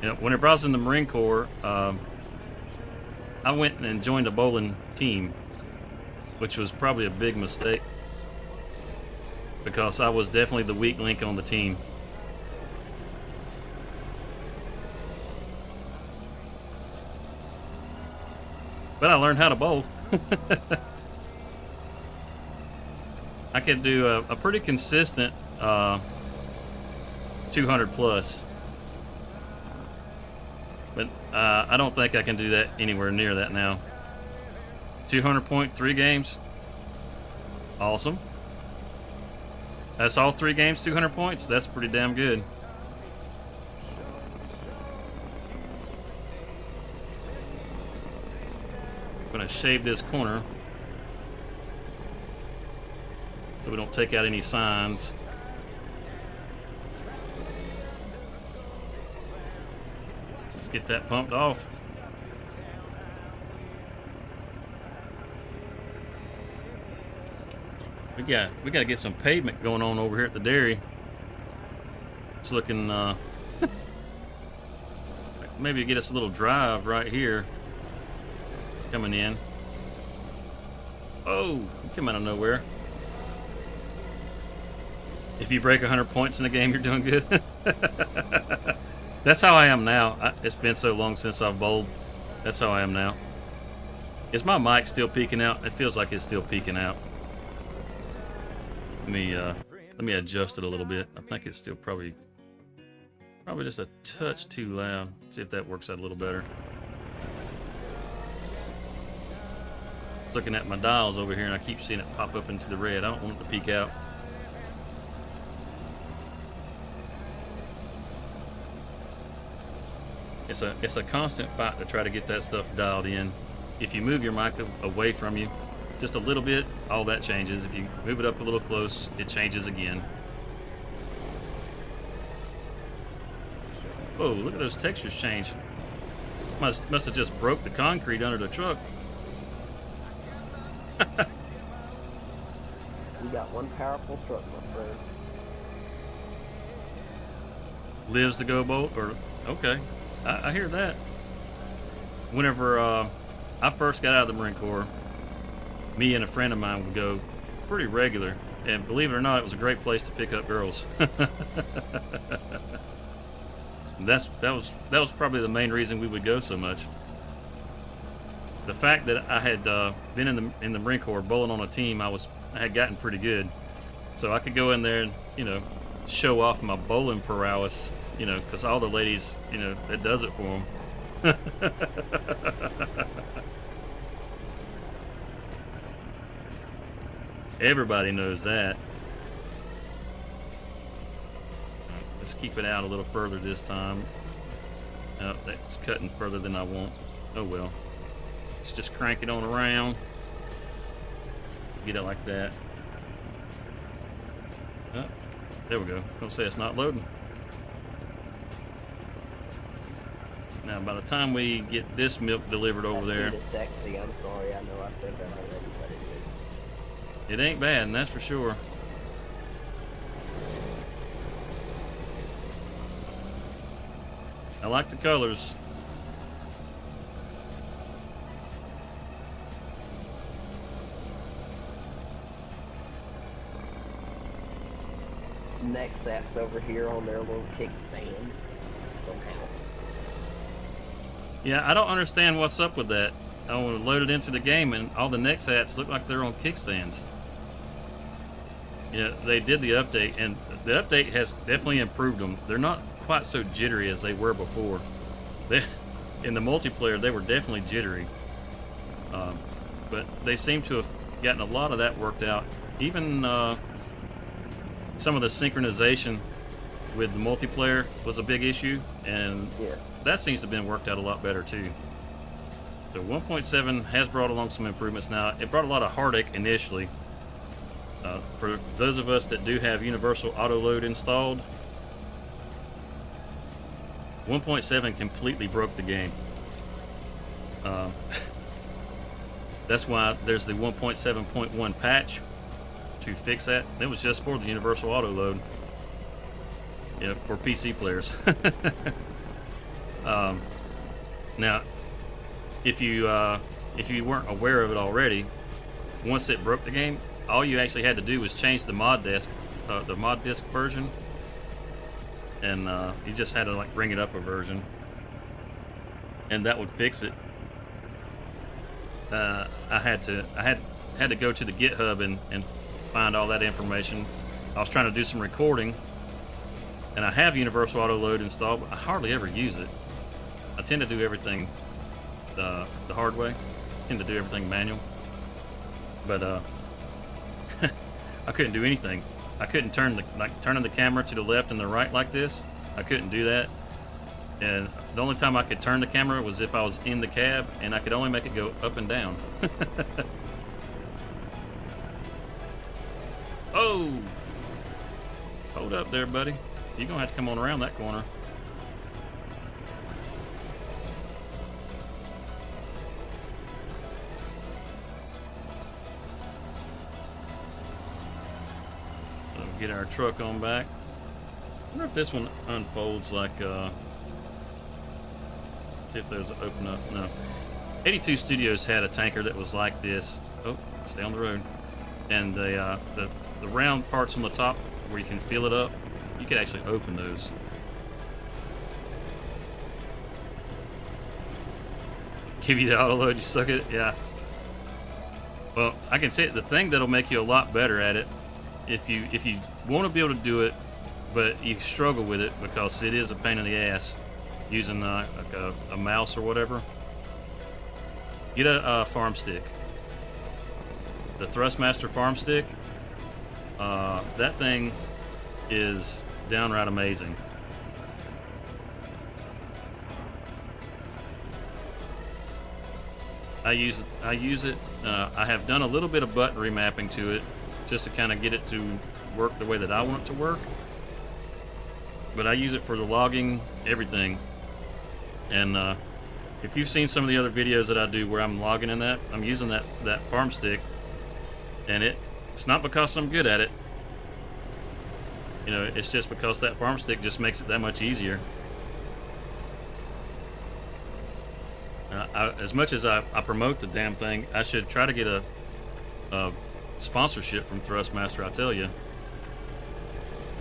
Speaker 2: You know, whenever I was in the Marine Corps, I went and joined a bowling team, which was probably a big mistake, because I was definitely the weak link on the team. But I learned how to bowl. I could do a pretty consistent 200 plus. But I don't think I can do that anywhere near that now. 200.3 games. Awesome. That's all 3 games, 200 points. That's pretty damn good. I'm gonna shave this corner so we don't take out any signs. Let's get that pumped off. We got to get some pavement going on over here at the dairy. It's looking maybe get us a little drive right here coming in. Oh, you come out of nowhere. If you break 100 points in the game, you're doing good. That's how I am now. It's been so long since I've bowled. That's how I am now. Is my mic still peeking out? It feels like it's still peeking out. Let me adjust it a little bit. I think it's still probably just a touch too loud. See if that works out a little better. I was looking at my dials over here and I keep seeing it pop up into the red. I don't want it to peek out. It's a constant fight to try to get that stuff dialed in. If you move your mic away from you just a little bit, all that changes. If you move it up a little close, it changes again. Oh, look at those textures change. Must have just broke the concrete under the truck.
Speaker 1: We got one powerful truck, my friend.
Speaker 2: Lives to go bolt, or okay. I hear that. Whenever I first got out of the Marine Corps, me and a friend of mine would go pretty regular, and believe it or not, it was a great place to pick up girls. That was probably the main reason we would go so much. The fact that I had been in the Marine Corps bowling on a team, I had gotten pretty good, so I could go in there and show off my bowling prowess, because all the ladies, that does it for them. Everybody knows that. Let's keep it out a little further this time. Oh, that's cutting further than I want. Oh well. Let's just crank it on around. Get it like that. Oh, there we go. I was gonna say it's not loading. Now, by the time we get this milk delivered over there,
Speaker 1: It is sexy. I'm sorry. I know I said that already, but it is.
Speaker 2: it ain't bad, and that's for sure. I like the colors.
Speaker 1: Nexat's over here on their little kickstands somehow.
Speaker 2: Yeah, I don't understand what's up with that. I want to load it into the game, and all the Nexats look like they're on kickstands. Yeah, they did the update, and the update has definitely improved them. They're not quite so jittery as they were before. In the multiplayer, they were definitely jittery. But they seem to have gotten a lot of that worked out. Even some of the synchronization with the multiplayer was a big issue, and that seems to have been worked out a lot better too. So 1.7 has brought along some improvements. Now, it brought a lot of heartache initially. For those of us that do have universal auto load installed, 1.7 completely broke the game. That's why there's the 1.7.1 patch to fix that. It was just for the universal auto load. Yeah, for PC players. Now, if you weren't aware of it already, once it broke the game, all you actually had to do was change the mod disk version, and you just had to like bring it up a version, and that would fix it. I had to go to the GitHub and find all that information. I was trying to do some recording, and I have Universal Auto Load installed, but I hardly ever use it. I tend to do everything the hard way. I tend to do everything manual, but I couldn't do anything. I couldn't turning the camera to the left and the right like this. I couldn't do that. And the only time I could turn the camera was if I was in the cab, and I could only make it go up and down. Oh! Hold up there, buddy. You're gonna have to come on around that corner. Get our truck on back. I wonder if this one unfolds like let's see if there's an open up. No. 82 Studios had a tanker that was like this. Oh, stay on the road. And the round parts on the top where you can fill it up, you could actually open those. Give you the auto load, you suck it. Yeah. Well, I can say the thing that'll make you a lot better at it, if you want to be able to do it, but you struggle with it because it is a pain in the ass using like a mouse or whatever. Get a farm stick. The Thrustmaster farm stick. That thing is downright amazing. I use it. I have done a little bit of button remapping to it just to kind of get it to work the way that I want it to work. But I use it for the logging, everything. And if you've seen some of the other videos that I do where I'm logging in that, I'm using that farm stick. And it's not because I'm good at it. You know, it's just because that farm stick just makes it that much easier. As much as I promote the damn thing, I should try to get a sponsorship from Thrustmaster, I tell you,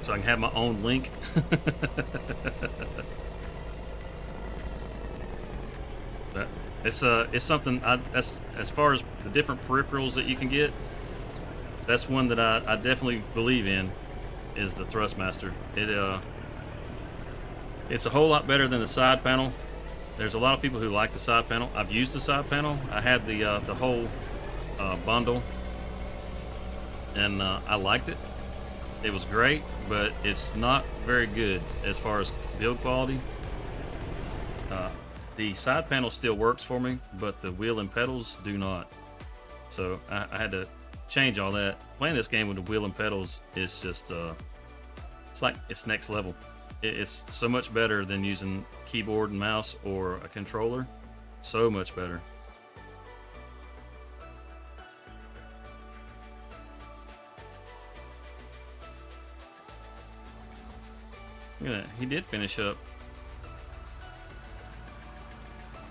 Speaker 2: so I can have my own link. But it's something. That's as far as the different peripherals that you can get. That's one that I definitely believe in, is the Thrustmaster. It's a whole lot better than the side panel. There's a lot of people who like the side panel. I've used the side panel. I had the whole bundle, and I liked it. It was great, but it's not very good as far as build quality. The side panel still works for me, but the wheel and pedals do not. So I had to change all that. Playing this game with the wheel and pedals is just it's next level. It's so much better than using keyboard and mouse or a controller. So much better. Yeah, he did finish up.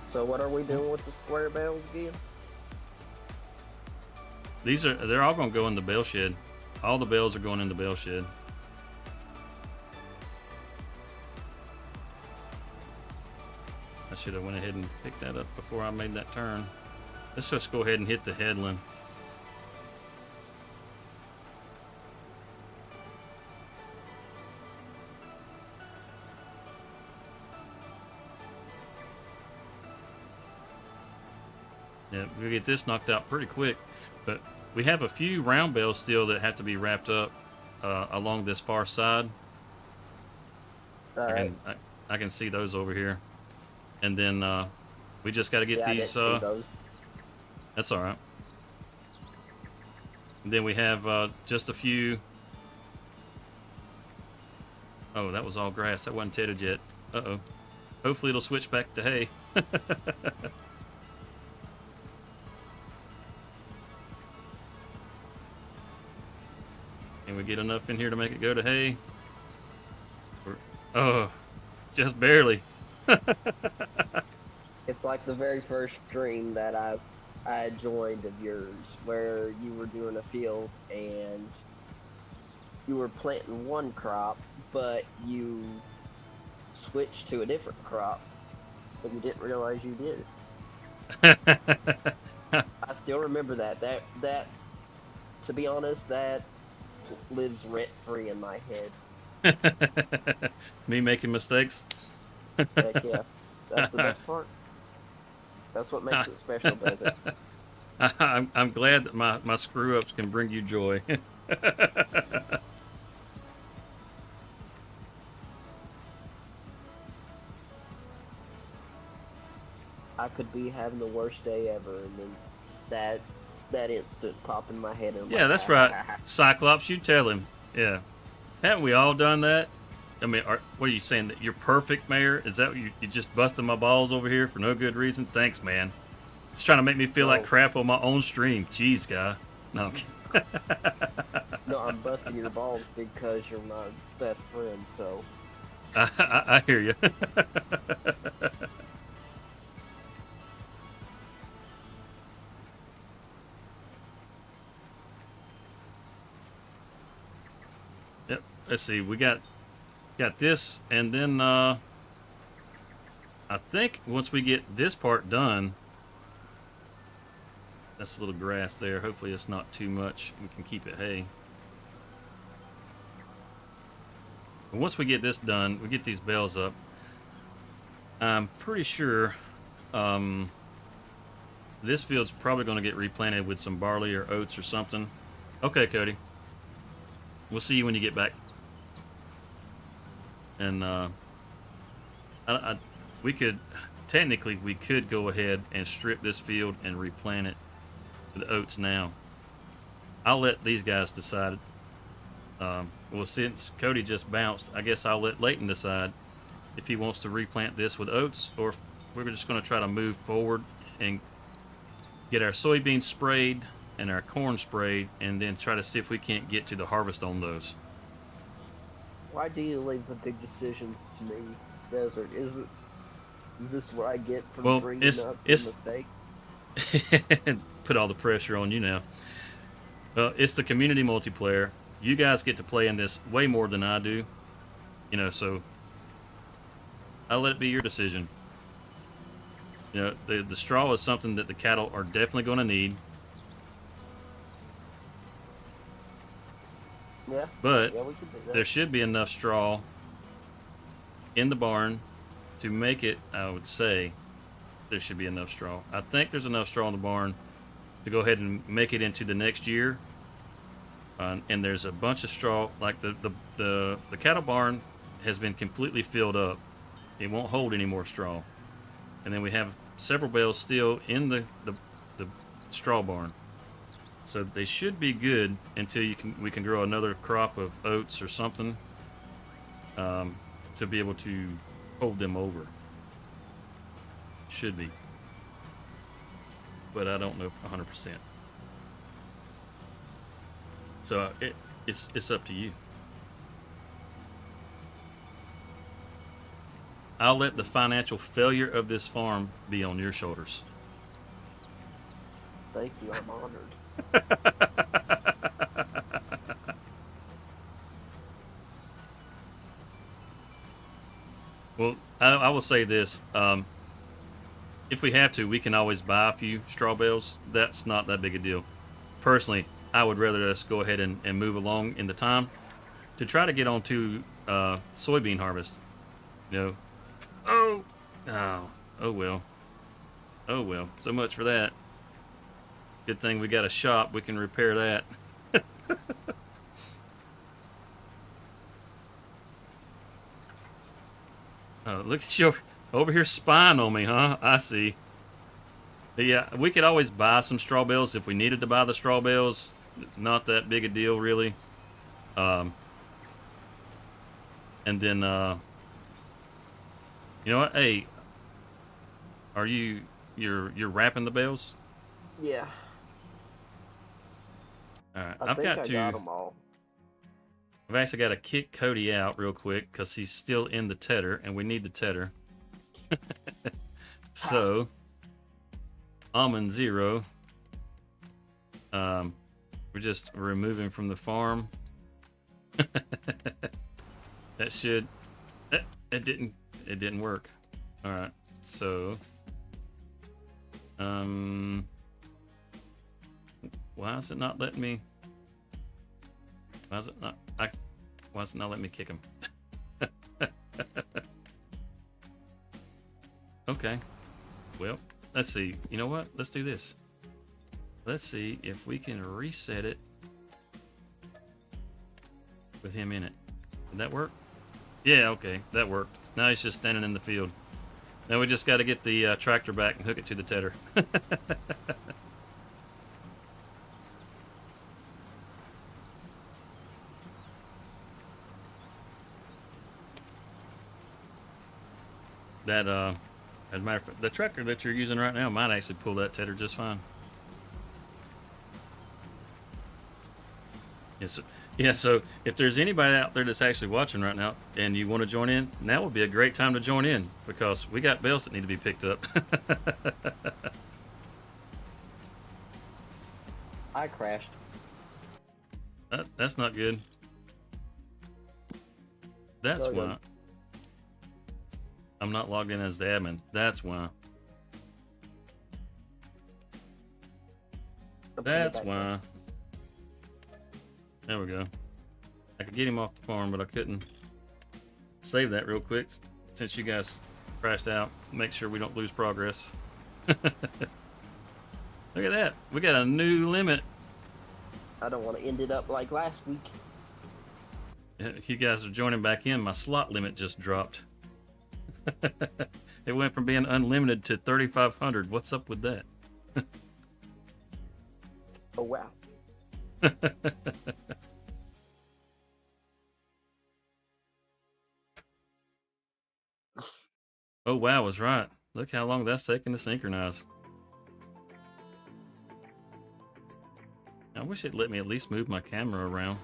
Speaker 1: So what are we doing with the square bales again?
Speaker 2: They're all gonna go in the bale shed. All the bales are going in the bale shed. I should have went ahead and picked that up before I made that turn. Let's just go ahead and hit the headland. Yeah, we'll get this knocked out pretty quick, but we have a few round bales still that have to be wrapped up along this far side.
Speaker 1: All right.
Speaker 2: I can see those over here. And then we just got to get
Speaker 1: I
Speaker 2: these.
Speaker 1: didn't see those.
Speaker 2: That's all right. And then we have just a few. Oh, that was all grass. That wasn't tedded yet. Uh-oh. Hopefully it'll switch back to hay. Can we get enough in here to make it go to hay? Oh, just barely.
Speaker 1: It's like the very first stream that I joined of yours, where you were doing a field and you were planting one crop, but you switched to a different crop, and you didn't realize you did it. I still remember that. That, to be honest, that lives rent-free in my head.
Speaker 2: Me making mistakes?
Speaker 1: Heck yeah. That's the best part. That's what makes it special, does it?
Speaker 2: I'm glad that my screw-ups can bring you joy.
Speaker 1: I could be having the worst day ever, and then that instant pop in my head. And
Speaker 2: Yeah, that's right. Cyclops, you tell him. Yeah. Haven't we all done that? I mean, what are you saying? That you're perfect, Mayor? Is that what you just busting my balls over here for no good reason? Thanks, man. It's trying to make me feel like crap on my own stream. Jeez, guy. No, I'm kidding.
Speaker 1: No, I'm busting your balls because you're my best friend, so.
Speaker 2: I hear you. Yep. Let's see. We got this, and then I think once we get this part done, That's a little grass there. Hopefully it's not too much. We can keep it hay. And once we get this done, we get these bales up. I'm pretty sure this field's probably going to get replanted with some barley or oats or something. Okay, Cody. We'll see you when you get back. And we could go ahead and strip this field and replant it with oats now. I'll let these guys decide. Well, since Cody just bounced, I guess I'll let Leighton decide if he wants to replant this with oats, or if we're just going to try to move forward and get our soybeans sprayed and our corn sprayed, and then try to see if we can't get to the harvest on those.
Speaker 1: Why do you leave the big decisions to me, Desert? Is this what I get from bringing up the mistake?
Speaker 2: Put all the pressure on you now. It's the community multiplayer. You guys get to play in this way more than I do, so I'll let it be your decision. The straw is something that the cattle are definitely going to need.
Speaker 1: Yeah.
Speaker 2: But
Speaker 1: we could do that.
Speaker 2: There should be enough straw in the barn to make it, I would say, there should be enough straw. I think there's enough straw in the barn to go ahead and make it into the next year. And there's a bunch of straw, like the cattle barn has been completely filled up. It won't hold any more straw. And then we have several bales still in the straw barn. So they should be good until we can grow another crop of oats or something to be able to hold them over. Should be. But I don't know 100%. So it's up to you. I'll let the financial failure of this farm be on your shoulders.
Speaker 1: Thank you, I'm honored.
Speaker 2: Well, I will say this. If we have to, we can always buy a few straw bales. That's not that big a deal. Personally, I would rather us go ahead and move along in the time to try to get on to soybean harvest. Oh well. So much for that. Good thing we got a shop. We can repair that. Oh, look at you over here spying on me, huh? I see. But yeah, we could always buy some straw bales if we needed to buy the straw bales. Not that big a deal, really. And then, you know what? Hey, you're wrapping the bales?
Speaker 1: Yeah.
Speaker 2: All right,
Speaker 1: I got them all.
Speaker 2: I've actually got to kick Cody out real quick because he's still in the tedder, and we need the tedder. So, Almond 0. We're just removing from the farm. That should. It didn't work. All right, so. Why is it not letting me? Why is it not letting me kick him? Okay. Well, let's see. You know what? Let's do this. Let's see if we can reset it with him in it. Did that work? Yeah, okay. That worked. Now he's just standing in the field. Now we just got to get the tractor back and hook it to the tedder. That, as a matter of fact, the tractor that you're using right now might actually pull that tedder just fine. Yes. Yeah, so if there's anybody out there that's actually watching right now and you want to join in, now would be a great time to join in because we got bales that need to be picked up.
Speaker 1: I crashed.
Speaker 2: That's not good. That's why. I'm not logged in as the admin. That's why. That's why. There we go. I could get him off the farm, but I couldn't. Save that real quick since you guys crashed out. Make sure we don't lose progress. Look at that. We got a new limit.
Speaker 1: I don't want to end it up like last week.
Speaker 2: If you guys are joining back in, my slot limit just dropped. It went from being unlimited to 3,500. What's up with that?
Speaker 1: Oh, wow.
Speaker 2: Oh, wow, was right. Look how long that's taking to synchronize. I wish it'd let me at least move my camera around.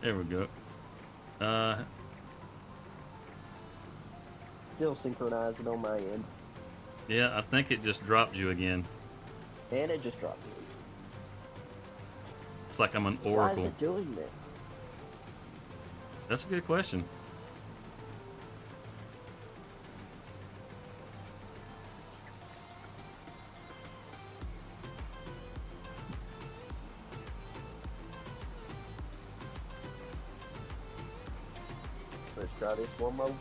Speaker 2: There we go.
Speaker 1: Still synchronizing on my end.
Speaker 2: Yeah, I think it just dropped you again.
Speaker 1: And it just dropped me.
Speaker 2: It's like I'm an
Speaker 1: Why
Speaker 2: oracle.
Speaker 1: is it doing this?
Speaker 2: That's a good question.
Speaker 1: Let's try this one more.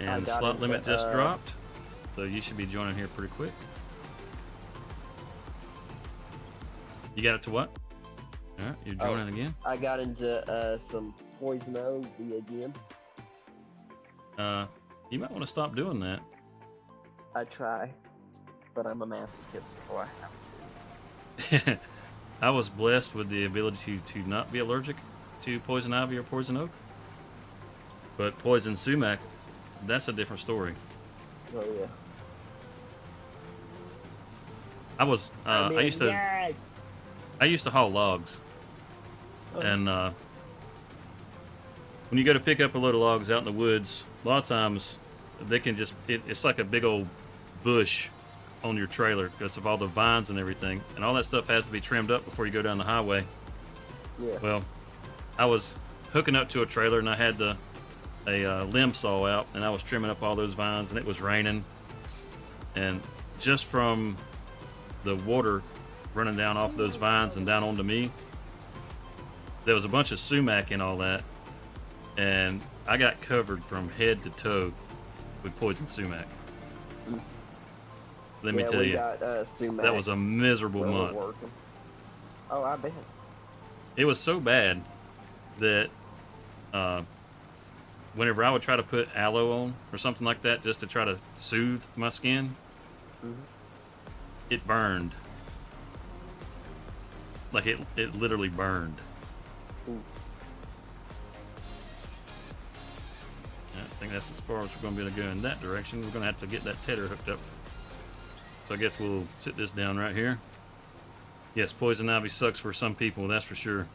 Speaker 2: And the slot limit just dropped. So you should be joining here pretty quick. You got it to what? Alright, you're joining again.
Speaker 1: I got into some poison ivy again.
Speaker 2: You might want to stop doing that.
Speaker 1: I try, but I'm a masochist, so I have to.
Speaker 2: I was blessed with the ability to not be allergic to poison ivy or poison oak. But poison sumac, that's a different story.
Speaker 1: Oh yeah.
Speaker 2: I was I used to haul logs. And when you go to pick up a load of logs out in the woods, a lot of times they can just it's like a big old bush on your trailer because of all the vines and everything, and all that stuff has to be trimmed up before you go down the highway.
Speaker 1: Yeah.
Speaker 2: Well, I was hooking up to a trailer and I had a limb saw out, and I was trimming up all those vines, and it was raining, and just from the water running down off those vines and down onto me, there was a bunch of sumac in all that, and I got covered from head to toe with poison sumac. Let me tell you, that was a miserable month.
Speaker 1: Oh, I bet.
Speaker 2: It was so bad that whenever I would try to put aloe on or something like that just to try to soothe my skin, it burned. Like it literally burned. I think that's as far as we're going to be able to go in that direction. We're going to have to get that tether hooked up. So I guess we'll sit this down right here. Yes, poison ivy sucks for some people, that's for sure.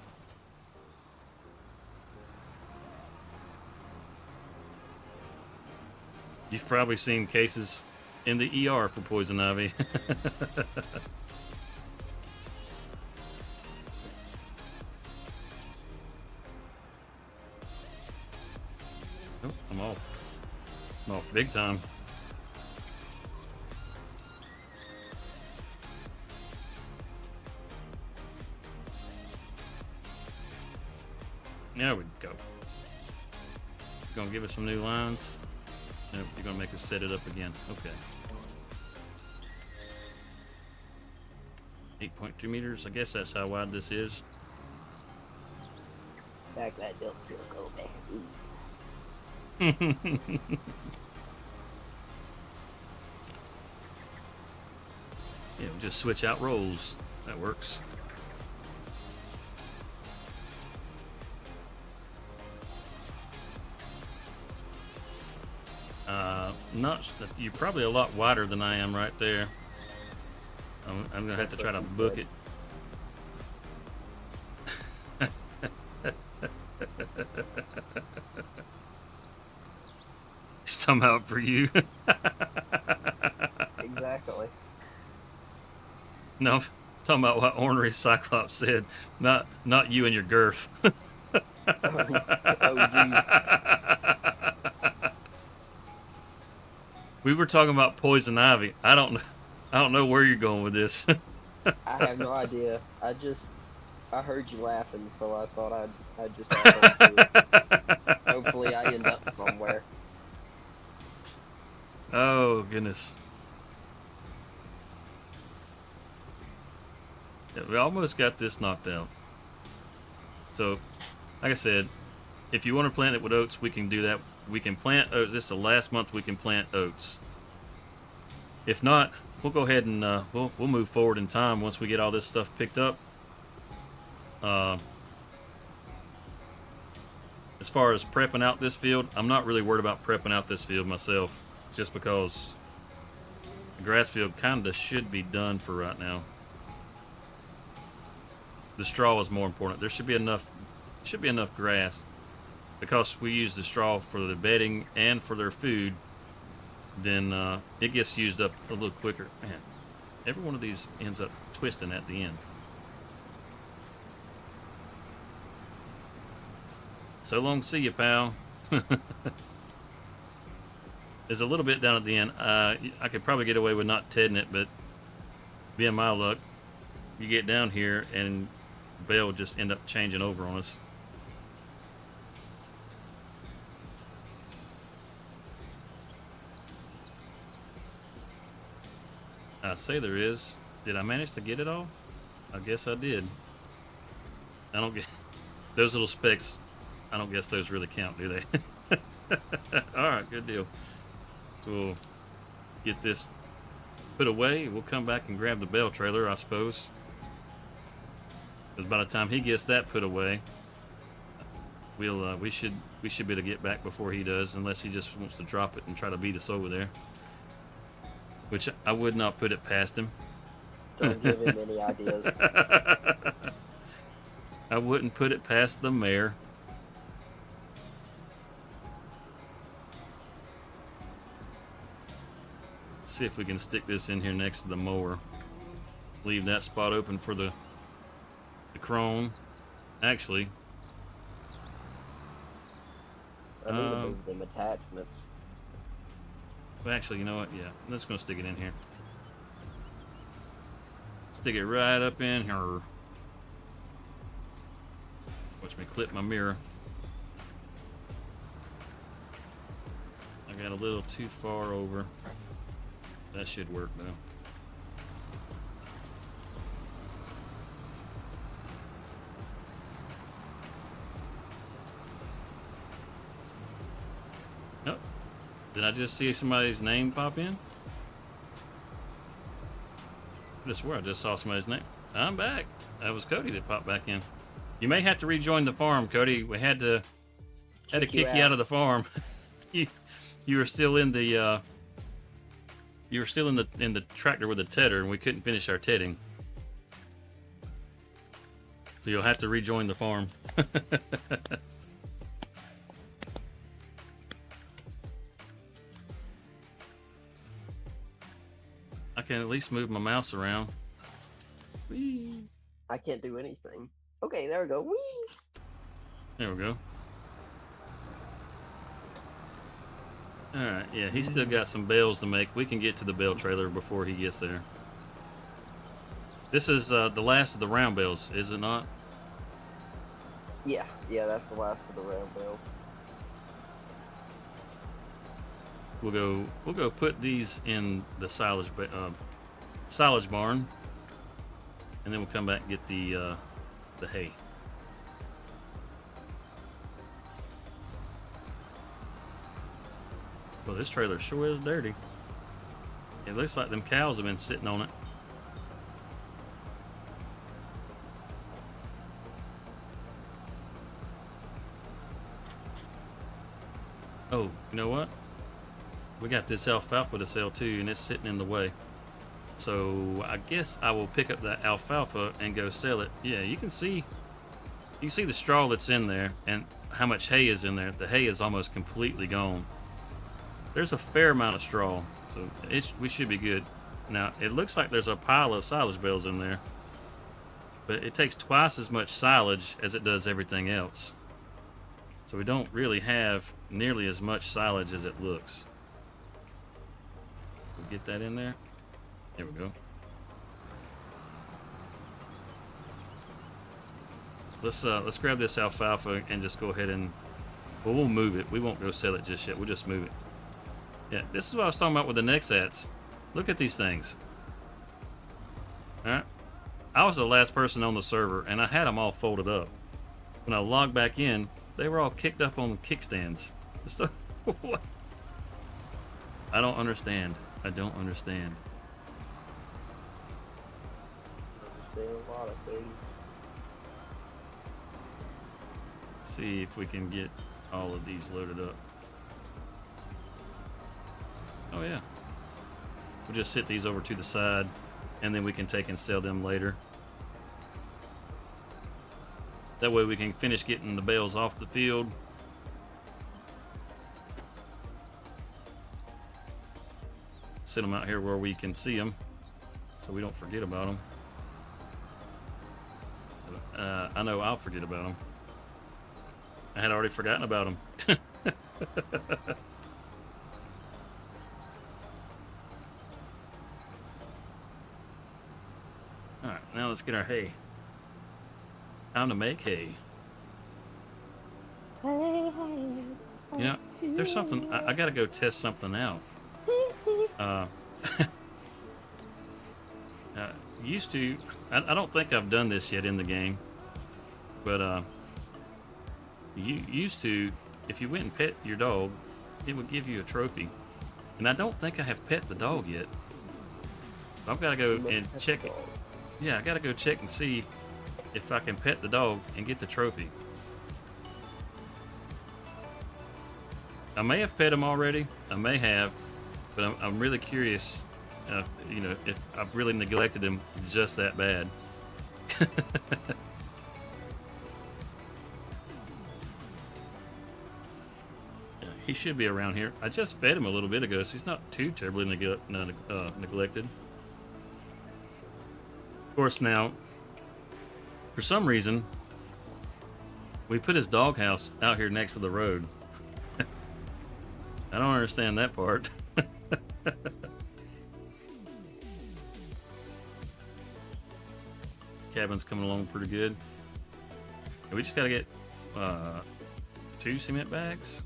Speaker 2: You've probably seen cases in the ER for poison ivy. Oh, I'm off. I'm off big time. There we go. Gonna give us some new lines. Nope, you're gonna make us set it up again. Okay. 8.2 meters. I guess that's how wide this is.
Speaker 1: Back that dump truck over there.
Speaker 2: Yeah, just switch out roles. That works. You're probably a lot wider than I am right there. I'm gonna have to try to book it. He's talking about for you.
Speaker 1: Exactly.
Speaker 2: No, talking about what Ornery Cyclops said. Not you and your girth.
Speaker 1: Oh, geez.
Speaker 2: We were talking about poison ivy. I don't know. I don't know where you're going with this.
Speaker 1: I have no idea. I heard you laughing, so I thought I'd just add on to it. Hopefully, I end up somewhere.
Speaker 2: Oh goodness. Yeah, we almost got this knocked out. So, like I said, if you want to plant it with oats, we can do that. We can plant oats. This is the last month we can plant oats. If not, we'll go ahead and we'll move forward in time once we get all this stuff picked up. As far as prepping out this field, I'm not really worried about prepping out this field myself, just because the grass field kind of should be done for right now. The straw is more important. There should be enough grass, because we use the straw for the bedding and for their food. Then it gets used up a little quicker. Man, every one of these ends up twisting at the end. So long, see you, pal. There's a little bit down at the end. I could probably get away with not tedding it, but being my luck, you get down here and Bale just end up changing over on us. I say there is. Did I manage to get it all? I guess I did. I don't get those little specks. I don't guess those really count, do they? Alright, good deal. So we'll get this put away. We'll come back and grab the bale trailer, I suppose. Because by the time he gets that put away, we should be able to get back before he does, unless he just wants to drop it and try to beat us over there. Which I would not put it past him.
Speaker 1: Don't give him any ideas.
Speaker 2: I wouldn't put it past the mayor. See if we can stick this in here next to the mower. Leave that spot open for the chrome. Actually,
Speaker 1: I need to move them attachments.
Speaker 2: well, actually, you know what? Yeah, I'm just gonna stick it in here. Stick it right up in here. Watch me clip my mirror. I got a little too far over. That should work though. Oh, did I just see somebody's name pop in? I swear I just saw somebody's name. I'm back. That was Cody that popped back in. You may have to rejoin the farm, Cody. We had to kick you out of the farm. you were still in the in the tractor with the tedder, and we couldn't finish our tedding. So you'll have to rejoin the farm. I can at least move my mouse around. Whee!
Speaker 1: I can't do anything. Okay, there we go. Whee!
Speaker 2: There we go. Alright, yeah, he's still got some bales to make. We can get to the bale trailer before he gets there. This is the last of the round bales, is it not?
Speaker 1: Yeah, that's the last of the round bales.
Speaker 2: We'll go put these in the silage barn, and then we'll come back and get the hay. Well, this trailer sure is dirty. It looks like them cows have been sitting on it. Oh, you know what? We got this alfalfa to sell too, and it's sitting in the way. So I guess I will pick up that alfalfa and go sell it. Yeah, you can see the straw that's in there and how much hay is in there. The hay is almost completely gone. There's a fair amount of straw, so we should be good. Now, it looks like there's a pile of silage bales in there, but it takes twice as much silage as it does everything else. So we don't really have nearly as much silage as it looks. We'll get that in there. There we go. So let's grab this alfalfa and just go ahead and we'll move it. We won't go sell it just yet. We'll just move it. Yeah, this is what I was talking about with the Nexats. Look at these things. All right. I was the last person on the server, and I had them all folded up. When I logged back in, they were all kicked up on kickstands. What? I don't understand. I don't understand.
Speaker 1: Understand a lot of things.
Speaker 2: Let's see if we can get all of these loaded up. Oh yeah. We'll just sit these over to the side, and then we can take and sell them later. That way we can finish getting the bales off the field. Sit them out here where we can see them, so we don't forget about them. I know I'll forget about them. I had already forgotten about them. Alright, now let's get our hay. Time to make hay. You know, there's something, I gotta go test something out. Used to, I don't think I've done this yet in the game, but you used to, if you went and pet your dog, it would give you a trophy. And I don't think I have pet the dog yet. I've got to go and check it. Yeah, I got to go check and see if I can pet the dog and get the trophy. I may have pet him already. I may have, but I'm really curious. You know, if I've really neglected him just that bad. He should be around here. I just fed him a little bit ago, so he's not too terribly neglected. Of course, now, for some reason, we put his doghouse out here next to the road. I don't understand that part. Cabin's coming along pretty good. We just gotta get 2 cement bags.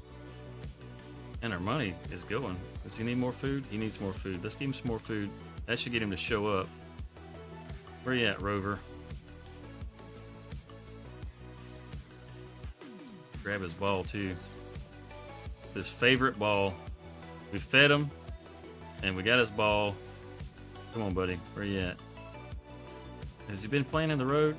Speaker 2: And our money is going. Does he need more food? He needs more food. Let's give him some more food. That should get him to show up. Where you at, Rover? Grab his ball, too. It's his favorite ball. We fed him, and we got his ball. Come on, buddy. Where you at? Has he been playing in the road?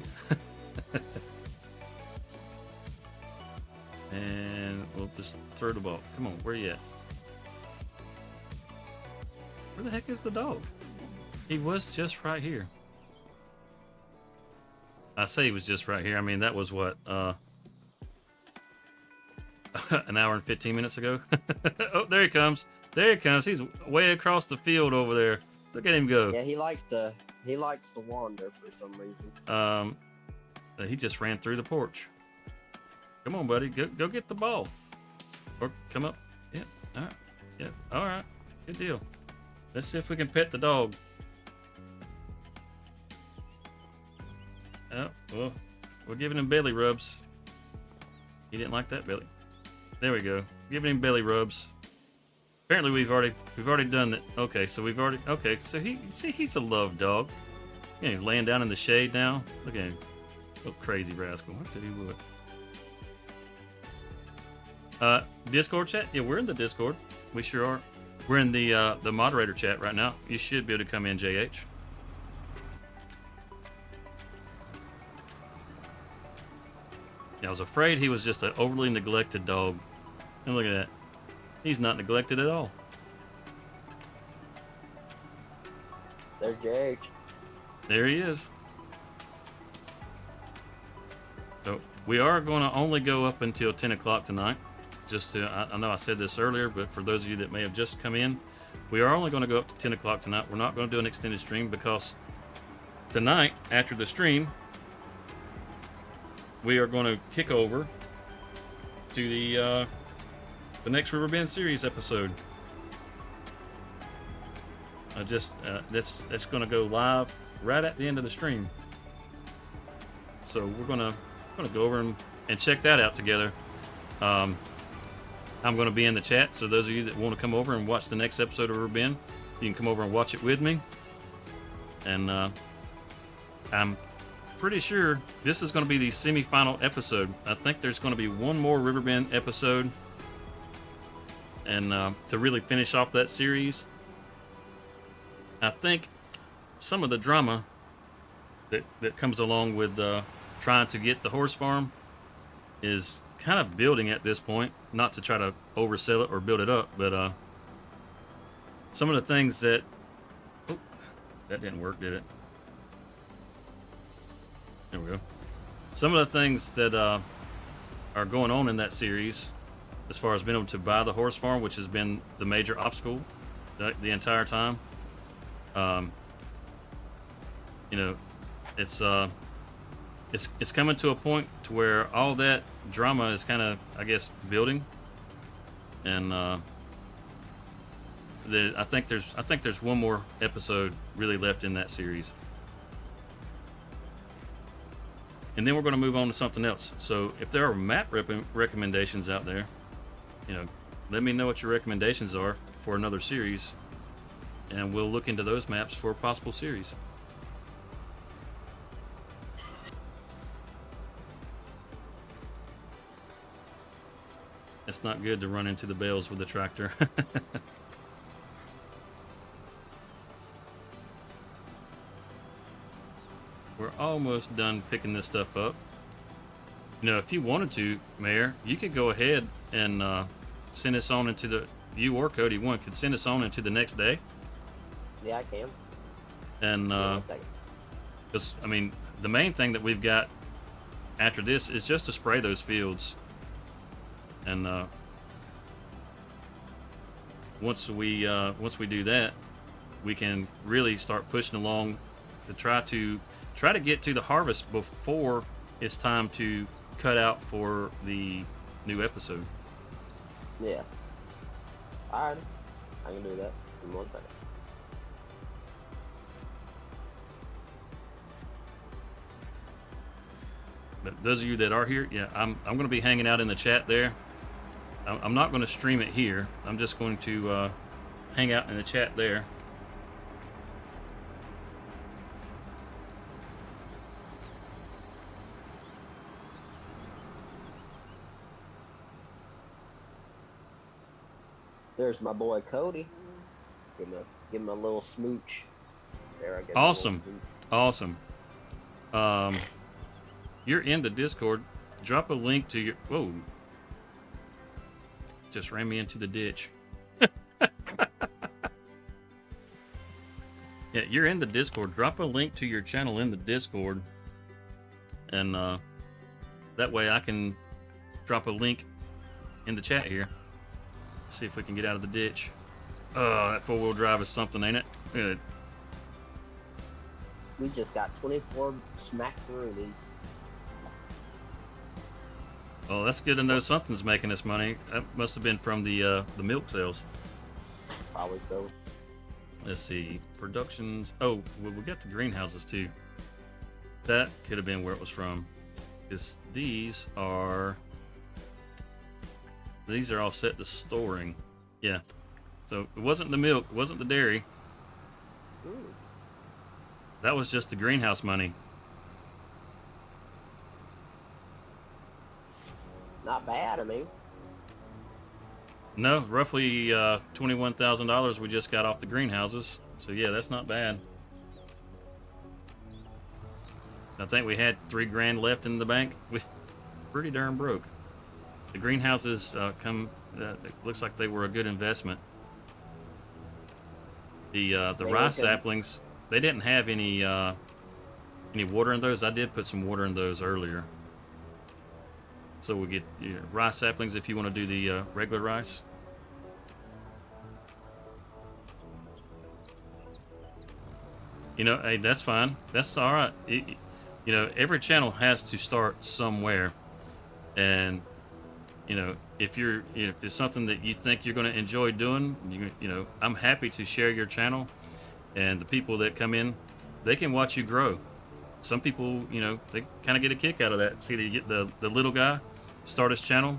Speaker 2: And we'll just throw the ball. Come on, where you at? Where the heck is the dog? He was just right here. I say he was just right here. I mean, that was what, an hour and 15 minutes ago? Oh, there he comes. There he comes. He's way across the field over there. Look at him go.
Speaker 1: Yeah, he likes to wander for some reason.
Speaker 2: He just ran through the porch. Come on, buddy. Go get the ball. Or come up. Yeah. All right. Yeah. All right. Good deal. Let's see if we can pet the dog. Oh, well, we're giving him belly rubs. He didn't like that belly. There we go. Giving him belly rubs. Apparently we've already done that. Okay, so so he's a love dog. Yeah, he's laying down in the shade now. Look at him. Oh, crazy rascal. What did he do? Discord chat? Yeah, we're in the Discord. We sure are. We're in the moderator chat right now. You should be able to come in, JH. Yeah, I was afraid he was just an overly neglected dog. And look at that. He's not neglected at all.
Speaker 1: There's JH.
Speaker 2: There he is. So we are going to only go up until 10 o'clock tonight. Just to, I know I said this earlier, but for those of you that may have just come in, we are only going to go up to 10 o'clock tonight. We're not going to do an extended stream because tonight, after the stream, we are going to kick over to the next River Bend series episode. I just that's going to go live right at the end of the stream. So we're gonna go over and check that out together. I'm going to be in the chat, so those of you that want to come over and watch the next episode of River Bend, you can come over and watch it with me. And I'm pretty sure this is going to be the semi-final episode. I think there's going to be one more River Bend episode, and to really finish off that series. I think some of the drama that comes along with trying to get the horse farm is kind of building at this point. Not to try to oversell it or build it up, but some of the things that... Oh, that didn't work, did it? There we go. Some of the things that are going on in that series, as far as being able to buy the horse farm, which has been the major obstacle the entire time. You know, it's coming to a point to where all that drama is kind of, I guess, building, and I think there's one more episode really left in that series, and then we're going to move on to something else. So if there are map recommendations out there, you know, let me know what your recommendations are for another series, and we'll look into those maps for a possible series. It's not good to run into the bales with the tractor. We're almost done picking this stuff up. You know, if you wanted to, Mayor, you could go ahead and send us on into the... You or Cody, one, could send us on into the next day.
Speaker 1: Yeah, I can.
Speaker 2: And, because, I mean, the main thing that we've got after this is just to spray those fields. And once we do that, we can really start pushing along to try to get to the harvest before it's time to cut out for the new episode.
Speaker 1: Yeah. Alright, I can do that in 1 second.
Speaker 2: But those of you that are here, yeah, I'm going to be hanging out in the chat there. I'm not going to stream it here. I'm just going to hang out in the chat there.
Speaker 1: There's my boy Cody. Give him a little smooch. There, I get
Speaker 2: Awesome. Awesome. You're in the Discord. Drop a link to your... Whoa. Just ran me into the ditch. Yeah, you're in the Discord. Drop a link to your channel in the Discord. And that way I can drop a link in the chat here. See if we can get out of the ditch. Oh, that four-wheel drive is something, ain't it? Good.
Speaker 1: We just got 24 smackaroonies.
Speaker 2: Oh, that's good to know something's making us money. That must have been from the milk sales.
Speaker 1: Probably so.
Speaker 2: Let's see. Productions. Oh, well, we got the greenhouses too. That could have been where it was from. Because these are all set to storing. Yeah. So it wasn't the milk, it wasn't the dairy.
Speaker 1: Ooh.
Speaker 2: That was just the greenhouse money.
Speaker 1: Not bad, I mean.
Speaker 2: No, roughly $21,000 we just got off the greenhouses. So yeah, that's not bad. I think we had $3,000 left in the bank. We pretty darn broke. The greenhouses it looks like they were a good investment. The rice saplings, they didn't have any water in those. I did put some water in those earlier. So we'll get rice saplings if you want to do the regular rice. You know, hey, that's fine. That's all right. Every channel has to start somewhere. And, you know, if it's something that you think you're going to enjoy doing, you know, I'm happy to share your channel, and the people that come in, they can watch you grow. Some people, you know, they kind of get a kick out of that. See, they get the little guy start his channel,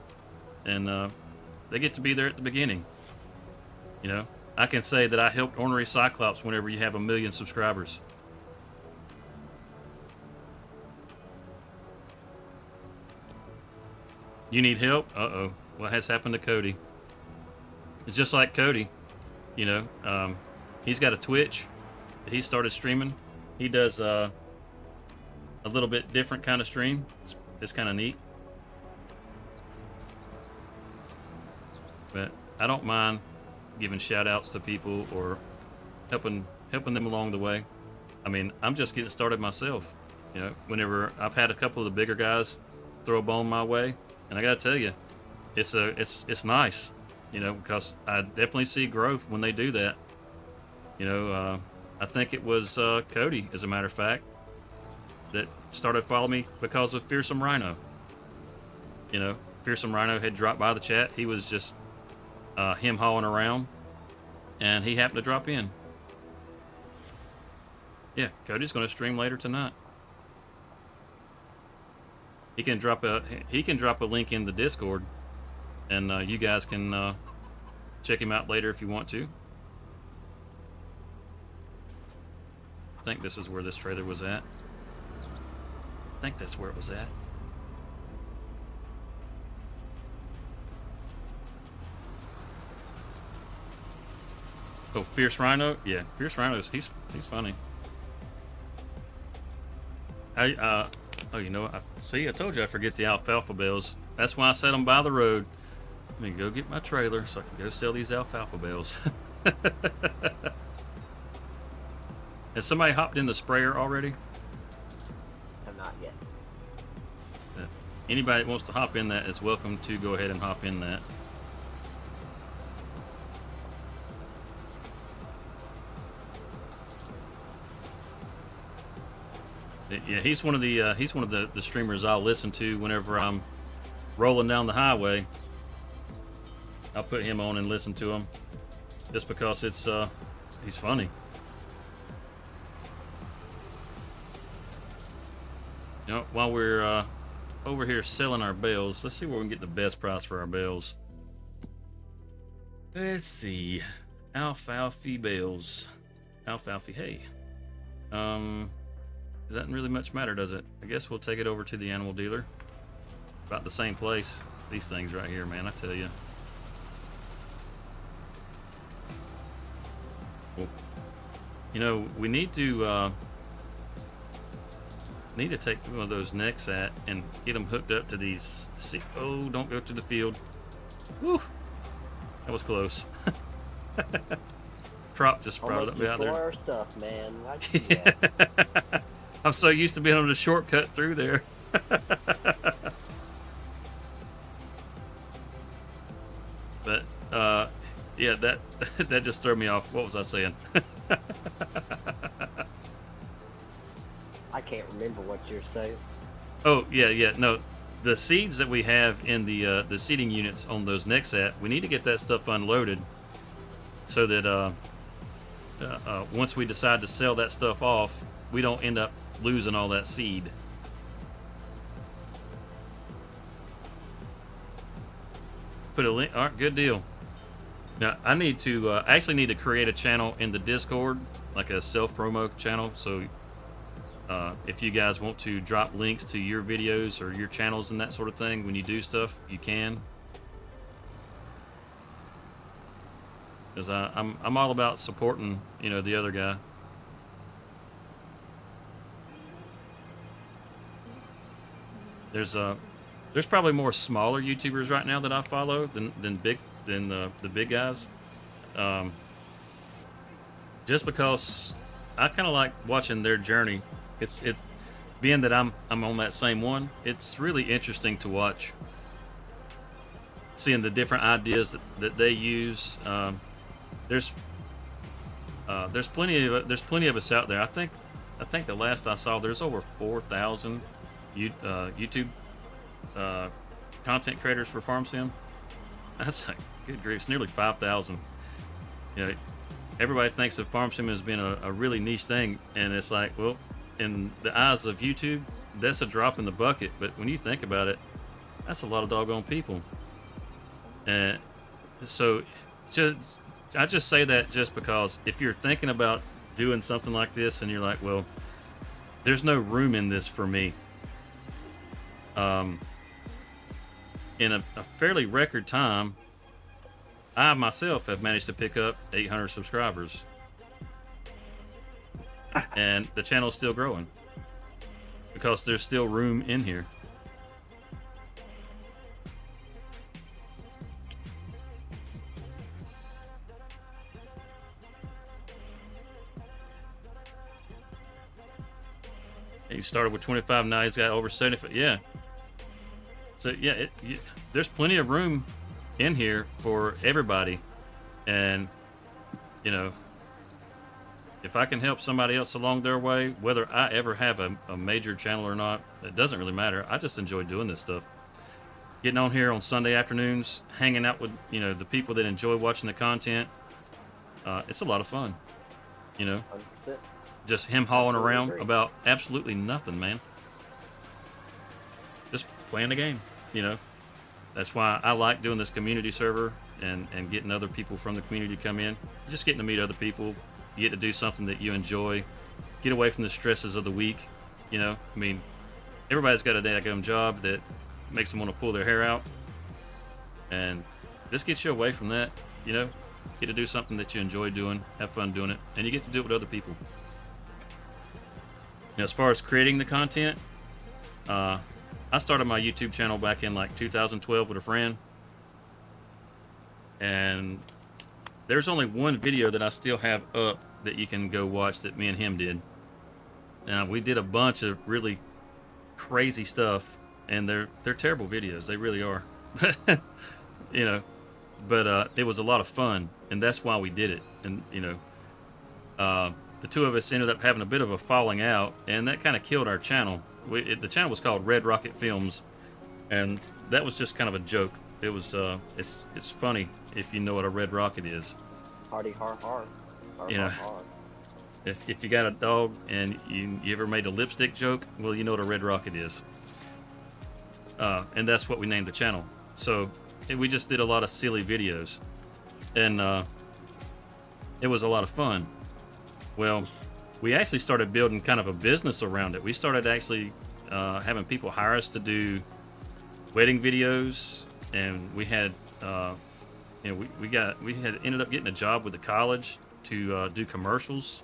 Speaker 2: and they get to be there at the beginning. You know, I can say that I helped Ornery Cyclops whenever you have 1 million subscribers. You need help? Uh-oh. What has happened to Cody? It's just like Cody, you know. He's got a Twitch. He started streaming. He does a little bit different kind of stream. It's kind of neat. But I don't mind giving shout outs to people or helping them along the way. I mean, I'm just getting started myself. You know, whenever I've had a couple of the bigger guys throw a bone my way, and I gotta tell you, it's nice, you know, because I definitely see growth when they do that. You know, I think it was Cody, as a matter of fact, that started following me because of Fearsome Rhino. You know, Fearsome Rhino had dropped by the chat. He was just him hauling around, and he happened to drop in. Yeah, Cody's going to stream later tonight. He can drop a link in the Discord, and you guys can check him out later if you want to. I think this is where this trailer was at. I think that's where it was at. Oh, Fierce Rhino? Yeah, Fierce Rhino's he's funny. Oh, you know, I told you I forget the alfalfa bales. That's why I set them by the road. Let me go get my trailer so I can go sell these alfalfa bales. Has somebody hopped in the sprayer already?
Speaker 1: Not yet.
Speaker 2: Anybody that wants to hop in that is welcome to go ahead and hop in that. Yeah, he's one of the streamers I'll listen to whenever I'm rolling down the highway. I'll put him on and listen to him, just because he's funny. You know, while we're over here selling our bales, let's see where we can get the best price for our bales. Let's see, alfalfa bales, alfalfa hay. Doesn't really much matter, does it? I guess we'll take it over to the animal dealer. About the same place. These things right here, man, I tell you. Well, you know, we need to take one of those Nexat and get them hooked up to these. Oh, don't go to the field. Woo, that was close. Trop just brought it up out there.
Speaker 1: Our stuff, man. Why'd you do that?
Speaker 2: I'm so used to being able to shortcut through there. But yeah, that just threw me off. What was I saying?
Speaker 1: I can't remember what you're saying.
Speaker 2: Oh yeah. No, the seeds that we have in the seeding units on those Nexat, we need to get that stuff unloaded, so that once we decide to sell that stuff off, we don't end up losing all that seed. Put a link. All right, good deal. Now I need to actually need to create a channel in the Discord, like a self-promo channel. So if you guys want to drop links to your videos or your channels and that sort of thing when you do stuff, you can. Because I'm all about supporting, you know, the other guy. There's probably more smaller YouTubers right now that I follow than the big guys. Just because I kind of like watching their journey. It's being that I'm on that same one. It's really interesting to watch, seeing the different ideas that they use. There's plenty of us out there. I think the last I saw, there's over 4,000 YouTube content creators for Farm Sim. That's like, good grief, it's nearly 5,000. You know, everybody thinks of Farm Sim as being a really niche thing, and it's like, well, in the eyes of YouTube, that's a drop in the bucket. But when you think about it, that's a lot of doggone people. And so, I just say that just because if you're thinking about doing something like this, and you're like, well, there's no room in this for me. In a fairly record time, I myself have managed to pick up 800 subscribers, and the channel's still growing because there's still room in here. He started with 25, now he's got over 75. Yeah. So yeah, there's plenty of room in here for everybody, and you know, if I can help somebody else along their way, whether I ever have a major channel or not, it doesn't really matter. I just enjoy doing this stuff, getting on here on Sunday afternoons, hanging out with, you know, the people that enjoy watching the content. It's a lot of fun, you know.
Speaker 1: 100%.
Speaker 2: Just him hauling
Speaker 1: Absolutely
Speaker 2: around
Speaker 1: agree.
Speaker 2: about absolutely nothing, man. Just playing the game, you know. That's why I like doing this community server and getting other people from the community to come in. Just getting to meet other people. You get to do something that you enjoy. Get away from the stresses of the week, you know. I mean, everybody's got a daggone job that makes them want to pull their hair out. And this gets you away from that, you know. Get to do something that you enjoy doing, have fun doing it, and you get to do it with other people. Now, as far as creating the content, I started my YouTube channel back in like 2012 with a friend, and there's only one video that I still have up that you can go watch that me and him did. Now, we did a bunch of really crazy stuff, and they're terrible videos. They really are. You know, but it was a lot of fun, and that's why we did it. And you know, the two of us ended up having a bit of a falling out, and that kind of killed our channel. The channel was called Red Rocket Films, and that was just kind of a joke. It was it's funny if you know what a red rocket is.
Speaker 1: Hardy har har. Har,
Speaker 2: You know.
Speaker 1: har, har.
Speaker 2: If you got a dog and you ever made a lipstick joke, well, you know what a red rocket is. And that's what we named the channel. So we just did a lot of silly videos, and it was a lot of fun. Well, we actually started building kind of a business around it. We started actually having people hire us to do wedding videos, and we had, you know, we had ended up getting a job with the college to do commercials.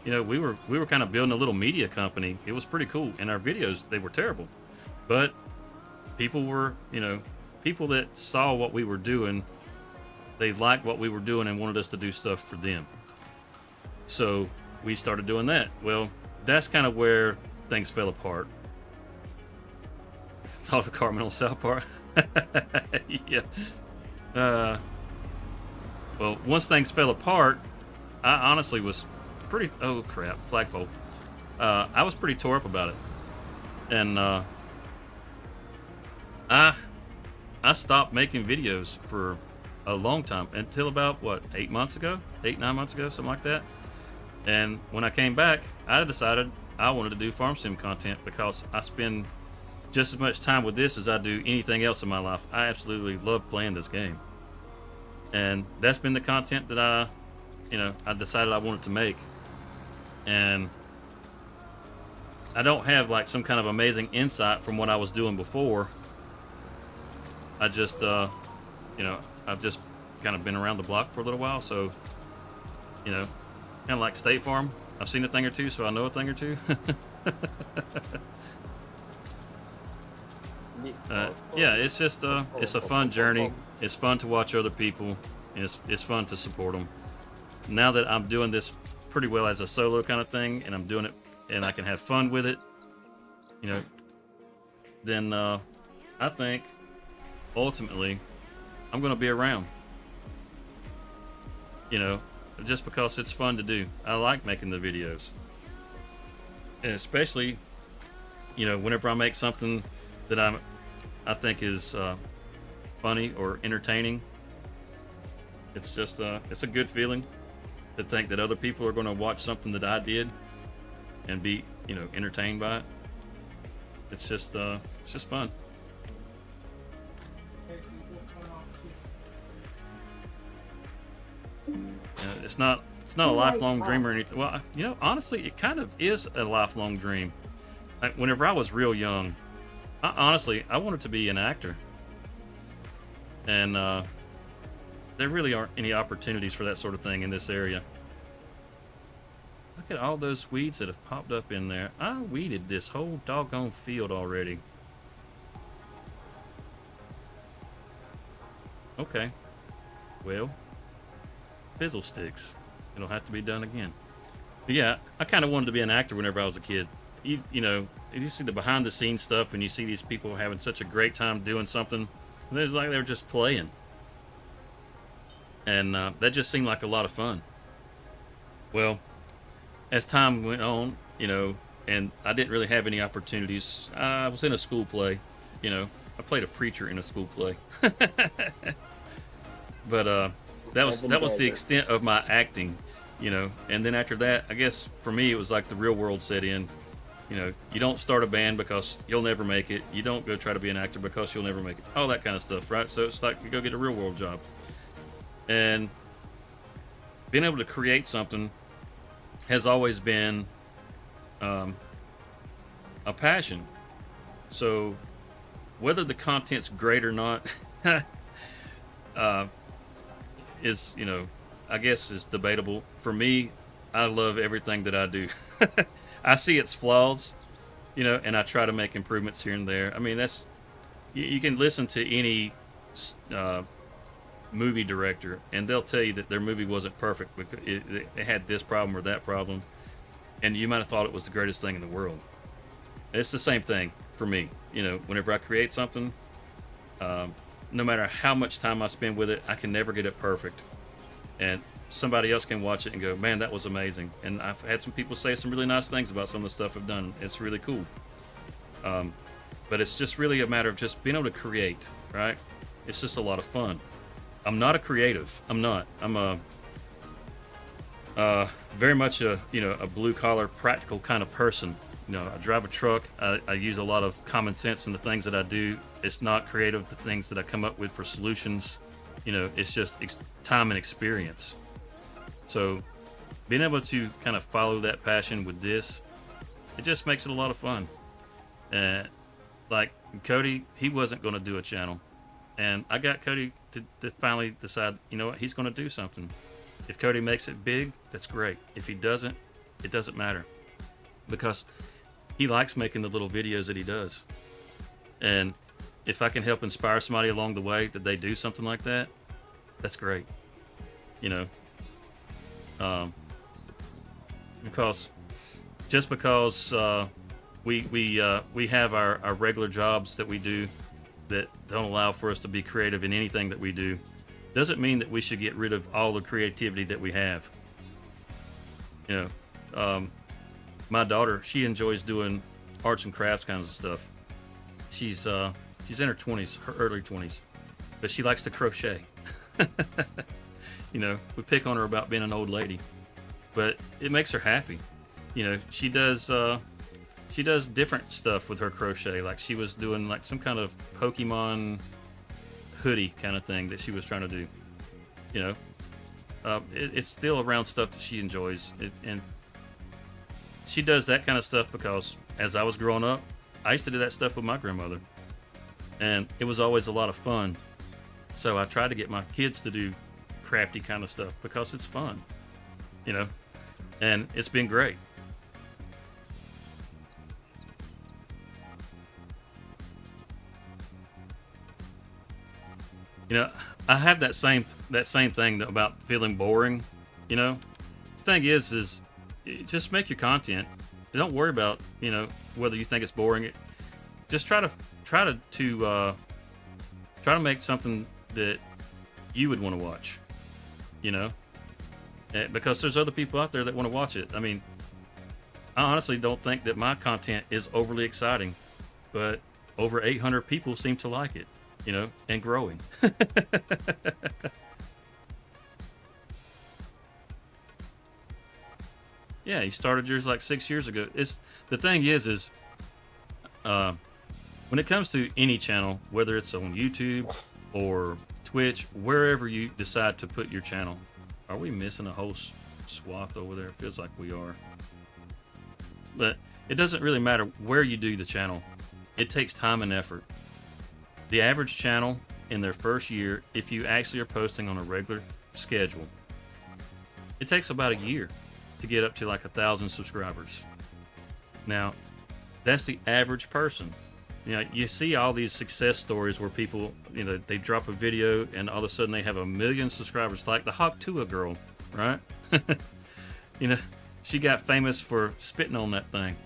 Speaker 2: You know, we were kind of building a little media company. It was pretty cool, and our videos, they were terrible, but people were, you know, people that saw what we were doing, they liked what we were doing and wanted us to do stuff for them. So we started doing that. Well, that's kind of where things fell apart. Thought of Carmen on South Park. Yeah. Well, once things fell apart, I honestly was pretty. Oh crap! Flagpole. I was pretty tore up about it, and I stopped making videos for a long time until about what 8 months ago, 9 months ago, something like that. And when I came back, I decided I wanted to do farm sim content because I spend just as much time with this as I do anything else in my life. I absolutely love playing this game, and that's been the content that I decided I wanted to make. And I don't have like some kind of amazing insight from what I was doing before. I just, I've just kind of been around the block for a little while, so, you know, kind of like State Farm. I've seen a thing or two, so I know a thing or two. Yeah, it's just it's a fun journey. It's fun to watch other people. It's fun to support them. Now that I'm doing this pretty well as a solo kind of thing, and I'm doing it, and I can have fun with it, you know, then I think ultimately I'm going to be around. You know, just because it's fun to do. I like making the videos, and especially, you know, whenever I make something that I think is funny or entertaining. It's just it's a good feeling to think that other people are going to watch something that I did and be, entertained by it. It's just fun. It's not a lifelong dream or anything. Well, honestly, it kind of is a lifelong dream. Whenever I was real young, I wanted to be an actor, and there really aren't any opportunities for that sort of thing in this area. Look at all those weeds that have popped up in there. I weeded this whole doggone field already. Okay. Well, fizzle sticks. It'll have to be done again. But yeah, I kind of wanted to be an actor whenever I was a kid. You see the behind the scenes stuff, and you see these people having such a great time doing something. And it's like they're just playing. And that just seemed like a lot of fun. Well, as time went on, and I didn't really have any opportunities. I was in a school play, I played a preacher in a school play. But that was the extent of my acting, and then after that, I guess for me it was like the real world set in. You don't start a band because you'll never make it. You don't go try to be an actor because you'll never make it. All that kind of stuff, right? So it's like you go get a real world job. And being able to create something has always been a passion. So whether the content's great or not is, I guess is debatable. For me, I love everything that I do. I see its flaws, and I try to make improvements here and there. I mean, you can listen to any movie director, and they'll tell you that their movie wasn't perfect because it had this problem or that problem, and you might have thought it was the greatest thing in the world. It's the same thing for me. Whenever I create something, no matter how much time I spend with it, I can never get it perfect. And somebody else can watch it and go, man, that was amazing. And I've had some people say some really nice things about some of the stuff I've done. It's really cool. But it's just really a matter of just being able to create, right? It's just a lot of fun. I'm not a creative. I'm not. I'm very much a blue collar, practical kind of person. I drive a truck. I use a lot of common sense in the things that I do. It's not creative, the things that I come up with for solutions. It's just time and experience. So being able to kind of follow that passion with this, it just makes it a lot of fun. Like Cody, he wasn't going to do a channel. And I got Cody to finally decide, what, he's going to do something. If Cody makes it big, that's great. If he doesn't, it doesn't matter. Because he likes making the little videos that he does. And if I can help inspire somebody along the way that they do something like that, that's great. Because just because we have our regular jobs that we do that don't allow for us to be creative in anything that we do, doesn't mean that we should get rid of all the creativity that we have. My daughter, she enjoys doing arts and crafts kinds of stuff. She's in her 20s, her early 20s, but she likes to crochet. We pick on her about being an old lady, but it makes her happy. She does different stuff with her crochet. Like she was doing like some kind of Pokemon hoodie kind of thing that she was trying to do. It's still around stuff that she enjoys. And she does that kind of stuff because as I was growing up, I used to do that stuff with my grandmother. And it was always a lot of fun. So I try to get my kids to do crafty kind of stuff because it's fun, and it's been great. I have that same thing about feeling boring. The thing is just make your content. Don't worry about whether you think it's boring. Just try to make something that you would want to watch, because there's other people out there that want to watch it. I mean, I honestly don't think that my content is overly exciting, but over 800 people seem to like it, and growing. Yeah, he started yours like 6 years ago. The thing is when it comes to any channel, whether it's on YouTube or Twitch, wherever you decide to put your channel, are we missing a whole swath over there? It feels like we are. But it doesn't really matter where you do the channel. It takes time and effort. The average channel in their first year, if you actually are posting on a regular schedule, it takes about a year to get up to like 1,000 subscribers. Now, that's the average person. You see all these success stories where people, they drop a video and all of a sudden they have 1 million subscribers, like the Hawk Tua girl, right? She got famous for spitting on that thing.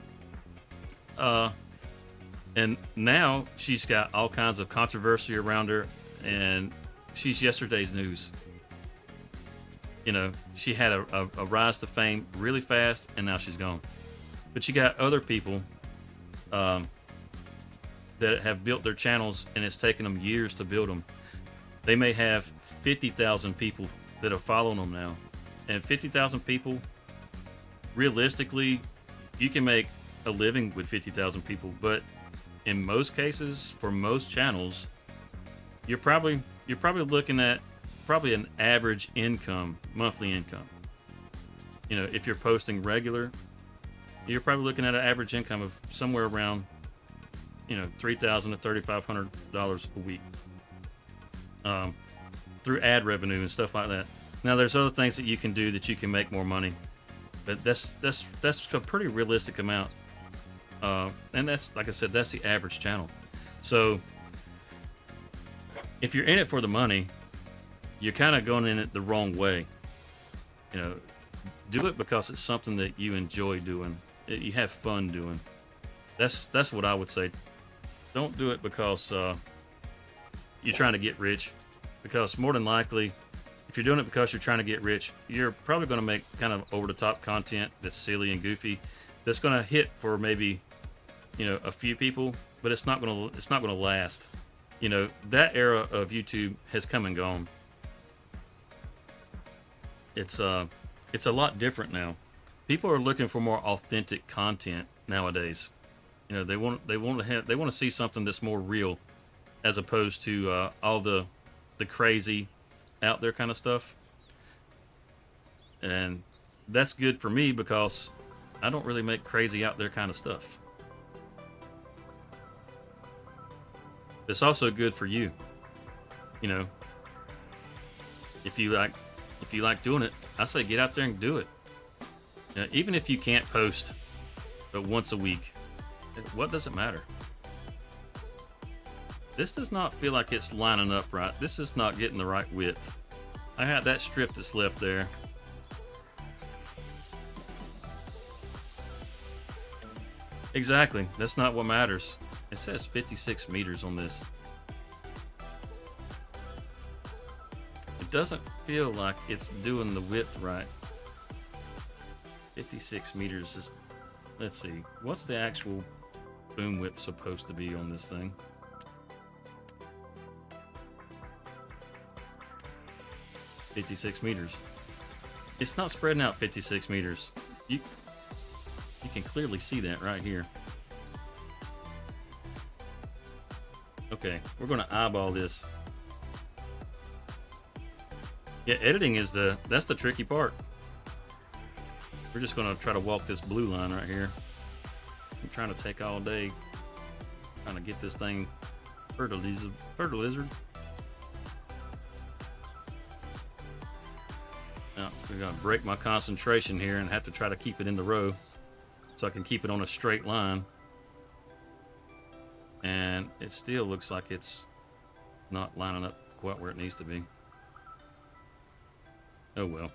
Speaker 2: And now she's got all kinds of controversy around her, and she's yesterday's news. She had a rise to fame really fast, and now she's gone. But you got other people that have built their channels, and it's taken them years to build them. They may have 50,000 people that are following them now. And 50,000 people, realistically, you can make a living with 50,000 people. But in most cases, for most channels, you're probably looking at an average income, monthly income. If you're posting regular, you're probably looking at an average income of somewhere around $3,000 to $3,500 a week through ad revenue and stuff like that. Now, there's other things that you can do that you can make more money, but that's a pretty realistic amount. And that's, like I said, that's the average channel. So if you're in it for the money, you're kind of going in it the wrong way. Do it because it's something that you enjoy doing, you have fun doing. That's what I would say. Don't do it because you're trying to get rich, because more than likely, if you're doing it because you're trying to get rich, you're probably going to make kind of over-the-top content that's silly and goofy, that's going to hit for maybe a few people, but it's not going to last. That era of YouTube has come and gone. It's a lot different now. People are looking for more authentic content nowadays. They want to see something that's more real, as opposed to all the crazy out there kind of stuff. And that's good for me because I don't really make crazy out there kind of stuff. It's also good for you. If you like doing it, I say get out there and do it. Even if you can't post but once a week, what does it matter? This does not feel like it's lining up right. This is not getting the right width. I had that strip that's left there. Exactly. That's not what matters. It says 56 meters on this. It doesn't feel like it's doing the width right. 56 meters is... Let's see. What's the actual boom width supposed to be on this thing? $56 meters. It's not spreading out 56 meters. You can clearly see that right here. Okay, we're going to eyeball this. Yeah, editing is that's the tricky part. We're just going to try to walk this blue line right here. I'm trying to take all day trying to get this thing fertilizer. Now, we're going to break my concentration here and have to try to keep it in the row so I can keep it on a straight line. And it still looks like it's not lining up quite where it needs to be. Oh well.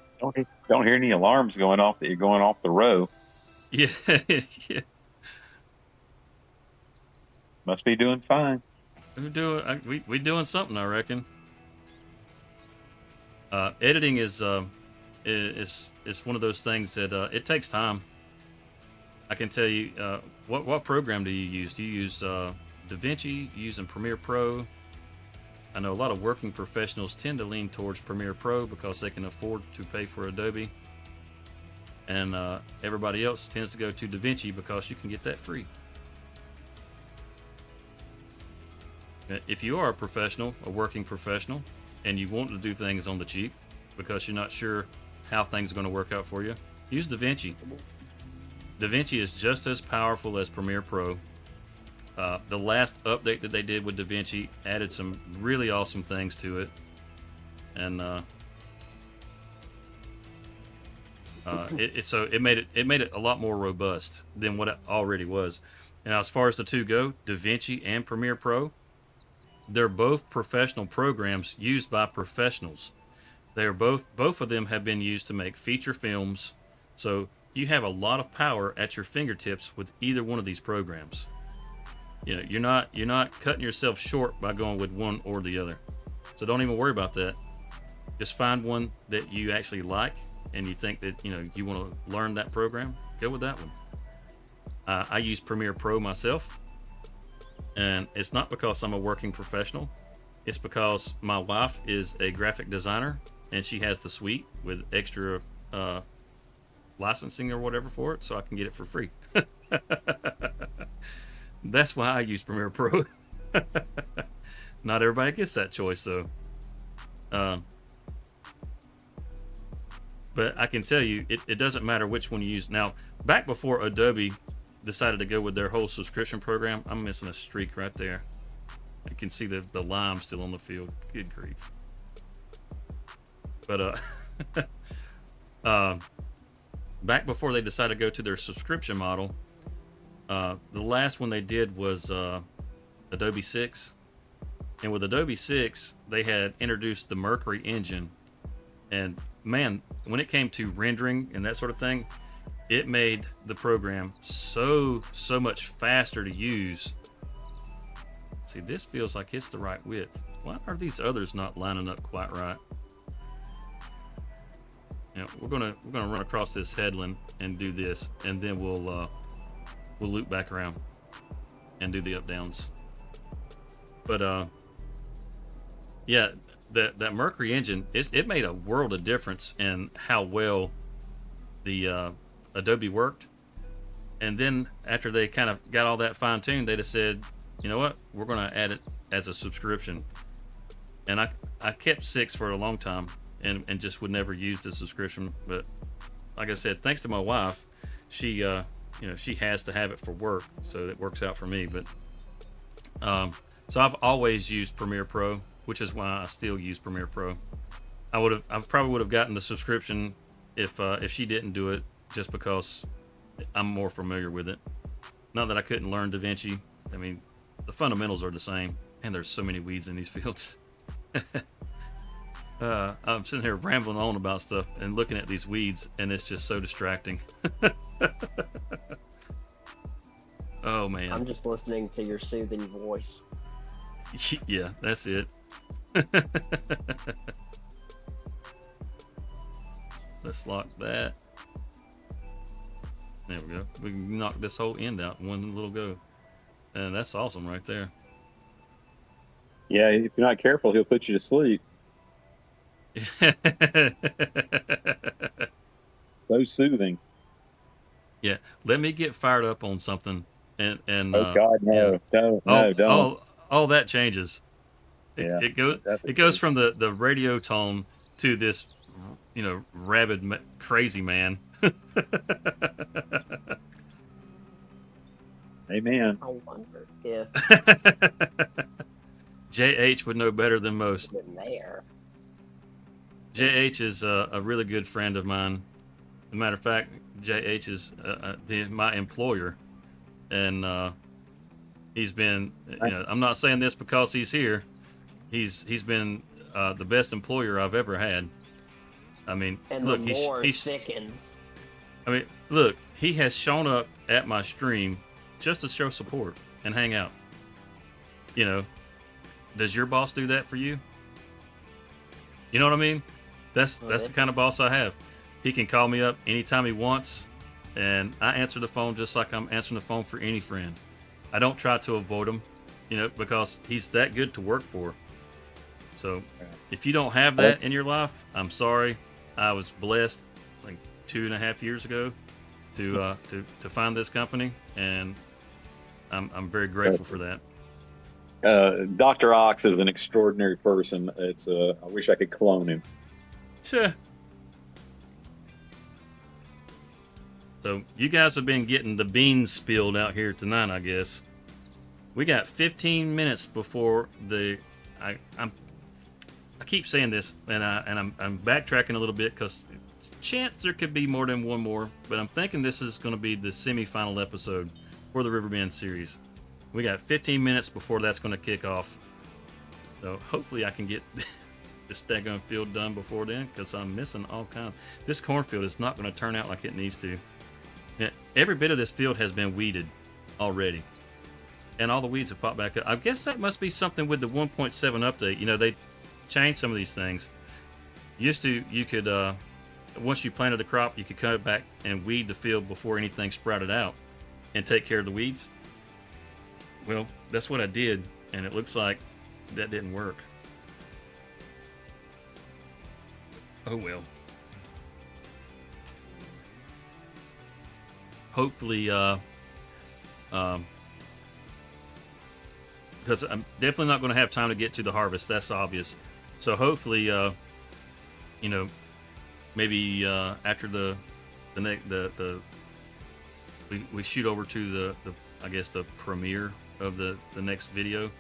Speaker 3: Don't hear any alarms going off that you're going off the row.
Speaker 2: Yeah. Yeah.
Speaker 3: Must be doing fine.
Speaker 2: We doing something, I reckon. Editing is one of those things that it takes time. I can tell you. What program do you use? Do you use DaVinci using Premiere Pro. I know a lot of working professionals tend to lean towards Premiere Pro because they can afford to pay for Adobe. And everybody else tends to go to DaVinci because you can get that free. If you are a professional, a working professional, and you want to do things on the cheap because you're not sure how things are going to work out for you, use DaVinci. DaVinci is just as powerful as Premiere Pro. The last update that they did with DaVinci added some really awesome things to it, and it made it a lot more robust than what it already was. Now, as far as the two go, DaVinci and Premiere Pro, they're both professional programs used by professionals. They are both of them have been used to make feature films, so you have a lot of power at your fingertips with either one of these programs. You know, you're not cutting yourself short by going with one or the other. So don't even worry about that. Just find one that you actually like and you think that you want to learn that program. Go with that one. I use Premiere Pro myself, and it's not because I'm a working professional. It's because my wife is a graphic designer and she has the suite with extra licensing or whatever for it, so I can get it for free. That's why I use Premiere Pro. Not everybody gets that choice, though. But I can tell you, it doesn't matter which one you use. Now, back before Adobe decided to go with their whole subscription program, I'm missing a streak right there. You can see the lime still on the field. Good grief. But back before they decided to go to their subscription model, the last one they did was Adobe 6. And with Adobe 6, they had introduced the Mercury engine. And man, when it came to rendering and that sort of thing, it made the program so much faster to use. See, this feels like it's the right width. Why are these others not lining up quite right? Now, we're gonna run across this headland and do this, and then we'll loop back around and do the up downs. But yeah, that Mercury engine, it made a world of difference in how well the Adobe worked. And then after they kind of got all that fine-tuned, they just said, you know what, we're going to add it as a subscription. And I kept 6 for a long time and just would never use the subscription. But like I said, thanks to my wife, she she has to have it for work, so it works out for me. But so I've always used Premiere Pro, which is why I still use Premiere Pro. I probably would have gotten the subscription if she didn't do it, just because I'm more familiar with it. Not that I couldn't learn DaVinci. I mean, the fundamentals are the same, and there's so many weeds in these fields. I'm sitting here rambling on about stuff and looking at these weeds, and it's just so distracting. Oh man,
Speaker 1: I'm just listening to your soothing voice.
Speaker 2: Yeah, that's it. Let's lock that. There we go. We can knock this whole end out in one little go. And that's awesome right there.
Speaker 3: Yeah, if you're not careful, he'll put you to sleep. So soothing.
Speaker 2: Yeah, let me get fired up on something, and
Speaker 3: Oh God, no, yeah. Don't.
Speaker 2: All that changes.
Speaker 3: Yeah,
Speaker 2: It goes from the radio tone to this, rabid crazy man.
Speaker 3: Amen.
Speaker 1: I wonder if
Speaker 2: JH would know better than most.
Speaker 1: in there.
Speaker 2: JH is a really good friend of mine. As a matter of fact, JH is my employer, and he's been. I'm not saying this because he's here. He's been the best employer I've ever had. I mean,
Speaker 1: And
Speaker 2: look,
Speaker 1: the more
Speaker 2: he's
Speaker 1: thickens.
Speaker 2: I mean, look, he has shown up at my stream just to show support and hang out. Does your boss do that for you? You know what I mean? That's the kind of boss I have. He can call me up anytime he wants, and I answer the phone just like I'm answering the phone for any friend. I don't try to avoid him. You know, because he's that good to work for. So
Speaker 3: Yeah.
Speaker 2: if you don't have that in your life, I'm sorry. I was blessed like 2.5 years ago to find this company, and I'm very grateful for that.
Speaker 3: Dr. Ox is an extraordinary person. I wish I could clone him.
Speaker 2: Tch. So you guys have been getting the beans spilled out here tonight, I guess. We got 15 minutes before I keep saying this, and I'm backtracking a little bit because chance there could be more than one more, but I'm thinking this is going to be the semi-final episode for the Riverbend series. We got 15 minutes before that's going to kick off, so hopefully I can get this daggone field done before then, because I'm missing all kinds. This cornfield is not going to turn out like it needs to. Yeah, every bit of this field has been weeded already, and all the weeds have popped back up. I guess that must be something with the 1.7 update. You know, they changed some of these things. Used to, you could once you planted a crop, you could cut it back and weed the field before anything sprouted out and take care of the weeds. Well, that's what I did, and it looks like that didn't work. Oh well. Hopefully, because I'm definitely not going to have time to get to the harvest. That's obvious. So hopefully, you know, maybe after we shoot over to the I guess the premiere of the next video.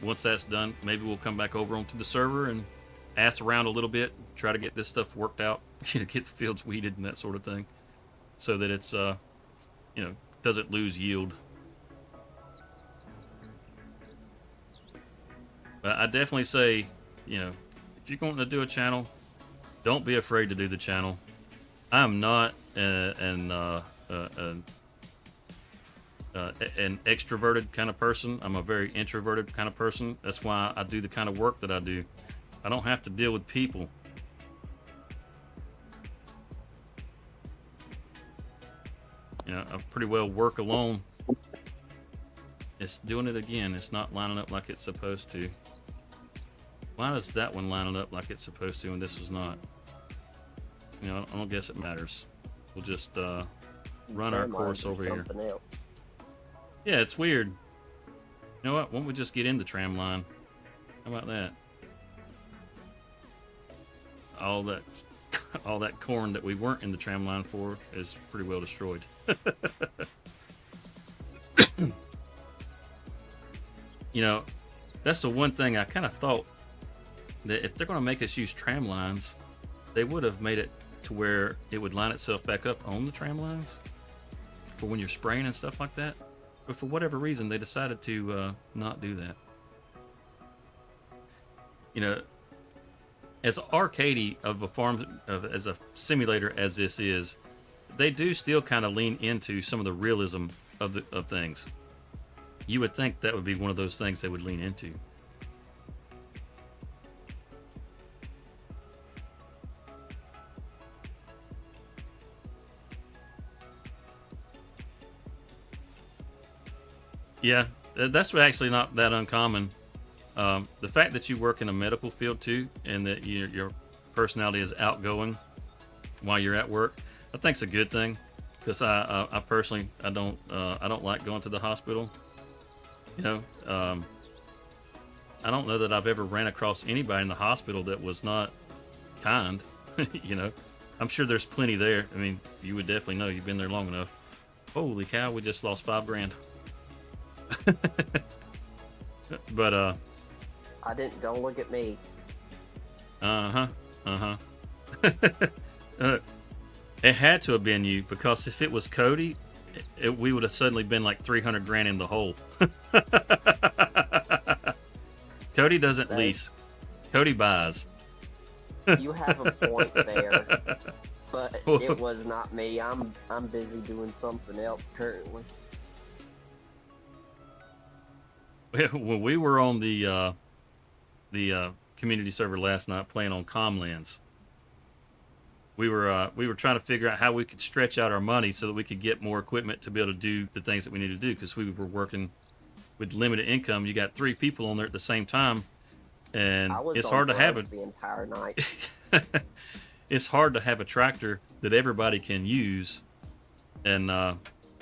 Speaker 2: Once that's done, maybe we'll come back over onto the server and ass around a little bit, try to get this stuff worked out, get the fields weeded and that sort of thing, so that it's you know, doesn't lose yield. But I definitely say, you know, if you're going to do a channel, don't be afraid to do the channel. I'm not an extroverted kind of person. I'm a very introverted kind of person. That's why I do the kind of work that I do. I don't have to deal with people. You know, I pretty well work alone. It's doing it again. It's not lining up like it's supposed to. Why is that one lining up like it's supposed to and this was not? You know, I don't guess it matters. We'll just run our course over here.
Speaker 1: Else.
Speaker 2: Yeah, it's weird. You know what? Why don't we just get in the tram line? How about that? All that corn that we weren't in the tram line for is pretty well destroyed. You know, that's the one thing I kind of thought, that if they're going to make us use tram lines, they would have made it to where it would line itself back up on the tram lines for when you're spraying and stuff like that. But for whatever reason, they decided to not do that. You know, as arcadey of a farm, as a simulator as this is, they do still kind of lean into some of the realism of things. You would think that would be one of those things they would lean into. Yeah, that's actually not that uncommon. The fact that you work in a medical field too, and that your personality is outgoing while you're at work, I think it's a good thing. Because I personally, I don't like going to the hospital. You know, I don't know that I've ever ran across anybody in the hospital that was not kind. You know, I'm sure there's plenty there. I mean, you would definitely know. You've been there long enough. Holy cow, we just lost $5,000. But
Speaker 1: I didn't. Don't look at me.
Speaker 2: It had to have been you, because if it was Cody, we would have suddenly been like $300,000 in the hole. Cody doesn't lease. Cody buys.
Speaker 1: You have a point there, but it was not me. I'm busy doing something else currently.
Speaker 2: When we were on the community server last night playing on Comlands, we were trying to figure out how we could stretch out our money so that we could get more equipment to be able to do the things that we need to do, because we were working with limited income, you got 3 people on there at the same time, and
Speaker 1: I was
Speaker 2: it's
Speaker 1: on
Speaker 2: hard to have
Speaker 1: drugs the entire night.
Speaker 2: it's hard to have a tractor that everybody can use and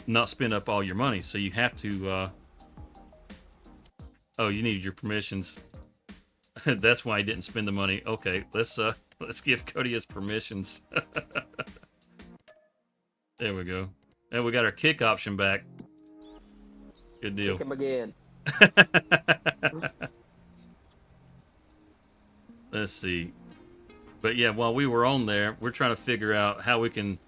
Speaker 2: not spend up all your money. So you have to. Oh, you needed your permissions. That's why he didn't spend the money. Okay, let's give Cody his permissions. There we go. And we got our kick option back. Good deal.
Speaker 1: Kick him again.
Speaker 2: Let's see. But yeah, while we were on there, we're trying to figure out how we can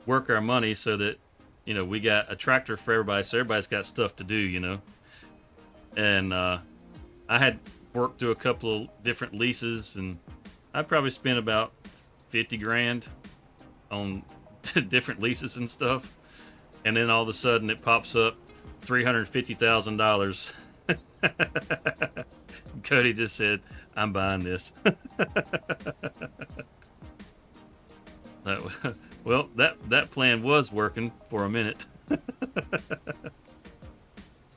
Speaker 2: work our money so that, we got a tractor for everybody, so everybody's got stuff to do, And I had worked through a couple of different leases, and I probably spent about 50 grand on different leases and stuff. And then all of a sudden it pops up $350,000. Cody just said, I'm buying this. Well, that plan was working for a minute.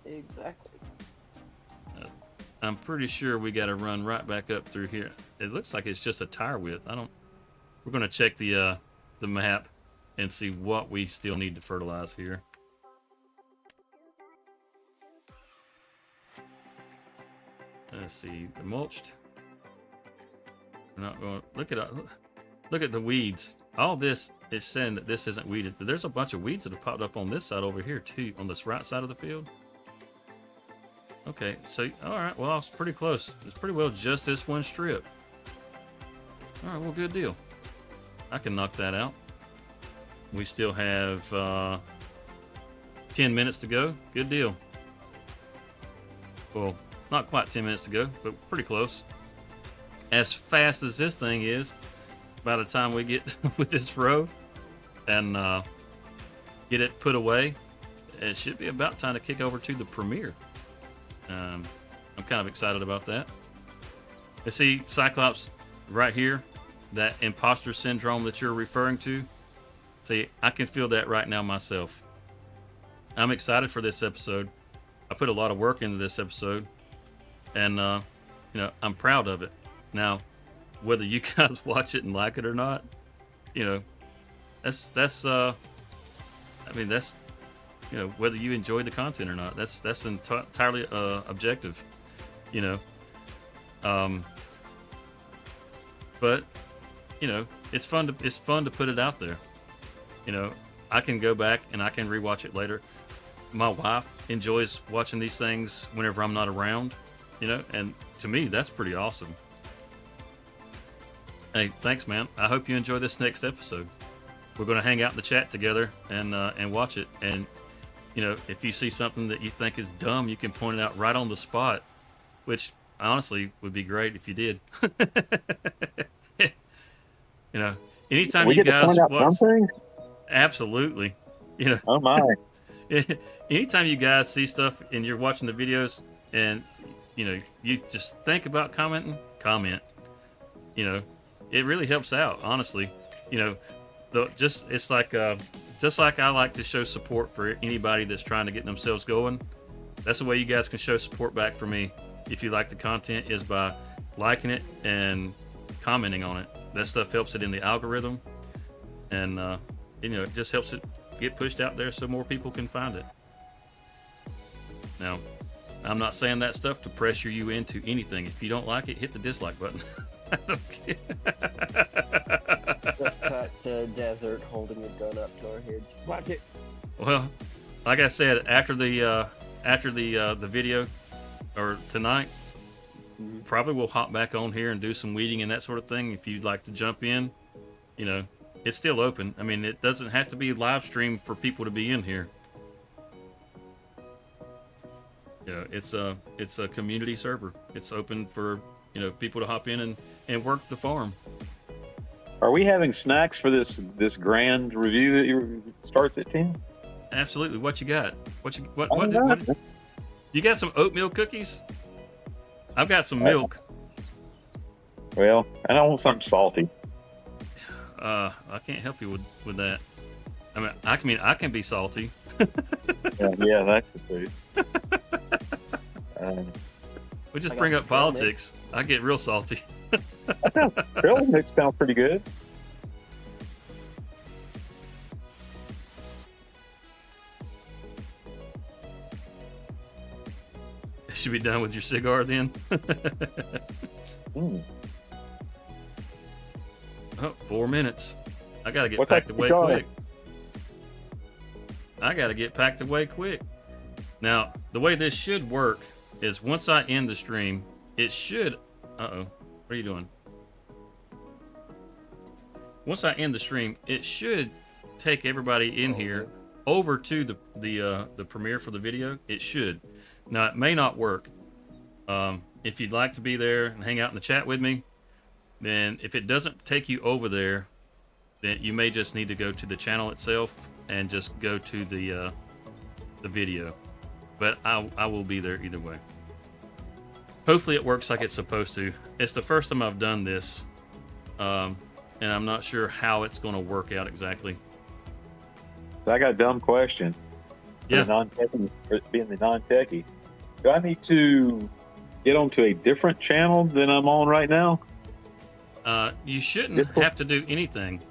Speaker 1: Exactly.
Speaker 2: I'm pretty sure we got to run right back up through here. It looks like it's just a tire width. We're going to check the map and see what we still need to fertilize here. Let's see, the mulched. We're not going. Look at the weeds. All this is saying that this isn't weeded, but there's a bunch of weeds that have popped up on this side over here too, on this right side of the field. Okay, so all right, well, it's pretty close. It's pretty well just this one strip. All right, well, good deal. I can knock that out. We still have 10 minutes to go. Good deal. Well, not quite 10 minutes to go, but pretty close. As fast as this thing is, by the time we get with this row and get it put away, it should be about time to kick over to the premiere. I'm kind of excited about that. You see, Cyclops, right here, that imposter syndrome that you're referring to. See, I can feel that right now myself. I'm excited for this episode. I put a lot of work into this episode, and I'm proud of it. Now, whether you guys watch it and like it or not, that's whether you enjoy the content or not, that's entirely objective, but it's fun to put it out there. I can go back and I can rewatch it later. My wife enjoys watching these things whenever I'm not around, and to me that's pretty awesome. Hey, thanks, man. I hope you enjoy this next episode. We're going to hang out in the chat together and watch it. And if you see something that you think is dumb, you can point it out right on the spot, which honestly would be great if you did. Anytime
Speaker 3: we
Speaker 2: you
Speaker 3: get
Speaker 2: guys
Speaker 3: to point out
Speaker 2: watch,
Speaker 3: some things?
Speaker 2: Absolutely.
Speaker 3: Oh my.
Speaker 2: Anytime you guys see stuff and you're watching the videos and you just think about commenting, comment. It really helps out, honestly. It's like just like I like to show support for anybody that's trying to get themselves going. That's the way you guys can show support back for me. If you like the content, is by liking it and commenting on it. That stuff helps it in the algorithm, and it just helps it get pushed out there so more people can find it. Now, I'm not saying that stuff to pressure you into anything. If you don't like it, hit the dislike button. I don't care.
Speaker 1: Just cut to desert holding a gun up to our heads. Watch it.
Speaker 2: Well, like I said, after the video or tonight, probably we'll hop back on here and do some weeding and that sort of thing. If you'd like to jump in, it's still open. I mean, it doesn't have to be live streamed for people to be in here. It's a community server. It's open for people to hop in and work the farm.
Speaker 3: Are we having snacks for this grand review that starts at 10?
Speaker 2: Absolutely. What you got? What you got? Some oatmeal cookies? I've got some milk.
Speaker 3: Well, I don't want something salty.
Speaker 2: I can't help you with that. I can be salty.
Speaker 3: Yeah, that's the truth.
Speaker 2: We just
Speaker 1: I got
Speaker 2: bring
Speaker 1: some
Speaker 2: up
Speaker 1: trail
Speaker 2: politics. I get real salty.
Speaker 3: Trail mix sounds pretty good.
Speaker 2: Should be done with your cigar then.
Speaker 3: Mm.
Speaker 2: Oh, 4 minutes. I gotta get
Speaker 3: What
Speaker 2: packed
Speaker 3: type of
Speaker 2: away
Speaker 3: cigar?
Speaker 2: quick. I gotta get packed away quick. Now, the way this should work is once I end the stream, it should. Uh-oh. What are you doing? Once I end the stream, it should take everybody in here over to the premiere for the video. It should. Now, it may not work. If you'd like to be there and hang out in the chat with me, then if it doesn't take you over there, then you may just need to go to the channel itself and just go to the video. But I will be there either way. Hopefully it works like it's supposed to. It's the first time I've done this, and I'm not sure how it's going to work out exactly.
Speaker 3: So I got a dumb question.
Speaker 2: Yeah.
Speaker 3: Being the non-techie, do I need to get onto a different channel than I'm on right now?
Speaker 2: You shouldn't have to do anything,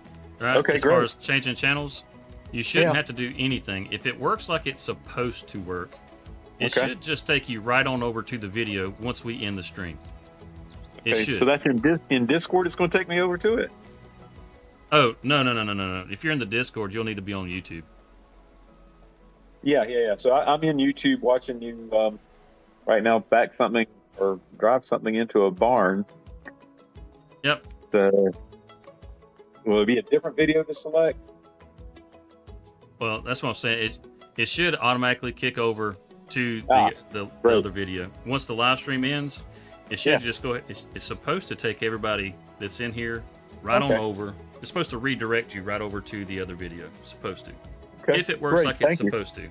Speaker 2: right?
Speaker 3: Okay,
Speaker 2: as
Speaker 3: great.
Speaker 2: far as changing channels, you shouldn't
Speaker 3: Yeah.
Speaker 2: have to do anything. If it works like it's supposed to work, it
Speaker 3: Okay.
Speaker 2: should just take you right on over to the video once we end the stream. It
Speaker 3: Okay,
Speaker 2: should.
Speaker 3: so that's in Discord. It's going to take me over to it.
Speaker 2: Oh, no. If you're in the Discord, you'll need to be on YouTube.
Speaker 3: Yeah. So I'm in YouTube watching you right now back something or drive something into a barn.
Speaker 2: Yep.
Speaker 3: So will it be a different video to select?
Speaker 2: Well, that's what I'm saying. It should automatically kick over to the
Speaker 3: great.
Speaker 2: other video. Once the live stream ends, it should just go. It's supposed to take everybody that's in here right on
Speaker 3: Okay.
Speaker 2: over. It's supposed to redirect you right over to the other video. It's supposed to.
Speaker 3: Okay.
Speaker 2: If it works
Speaker 3: Great,
Speaker 2: like it's
Speaker 3: thank you.
Speaker 2: supposed to.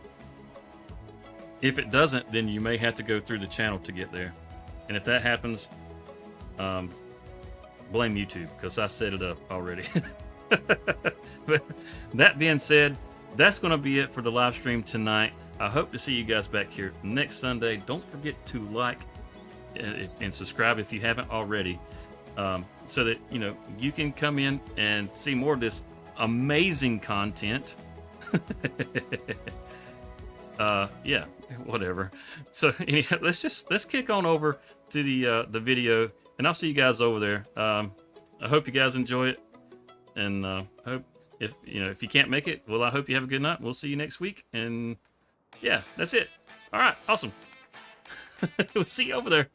Speaker 2: If it doesn't, then you may have to go through the channel to get there. And if that happens, blame YouTube because I set it up already. But that being said, that's going to be it for the live stream tonight. I hope to see you guys back here next Sunday. Don't forget to like and subscribe if you haven't already, so that you can come in and see more of this amazing content. Yeah, whatever. So anyhow, let's kick on over to the video, and I'll see you guys over there. I hope you guys enjoy it, and hope if you can't make it, well, I hope you have a good night. We'll see you next week, and yeah, that's it. All right, awesome. We'll see you over there.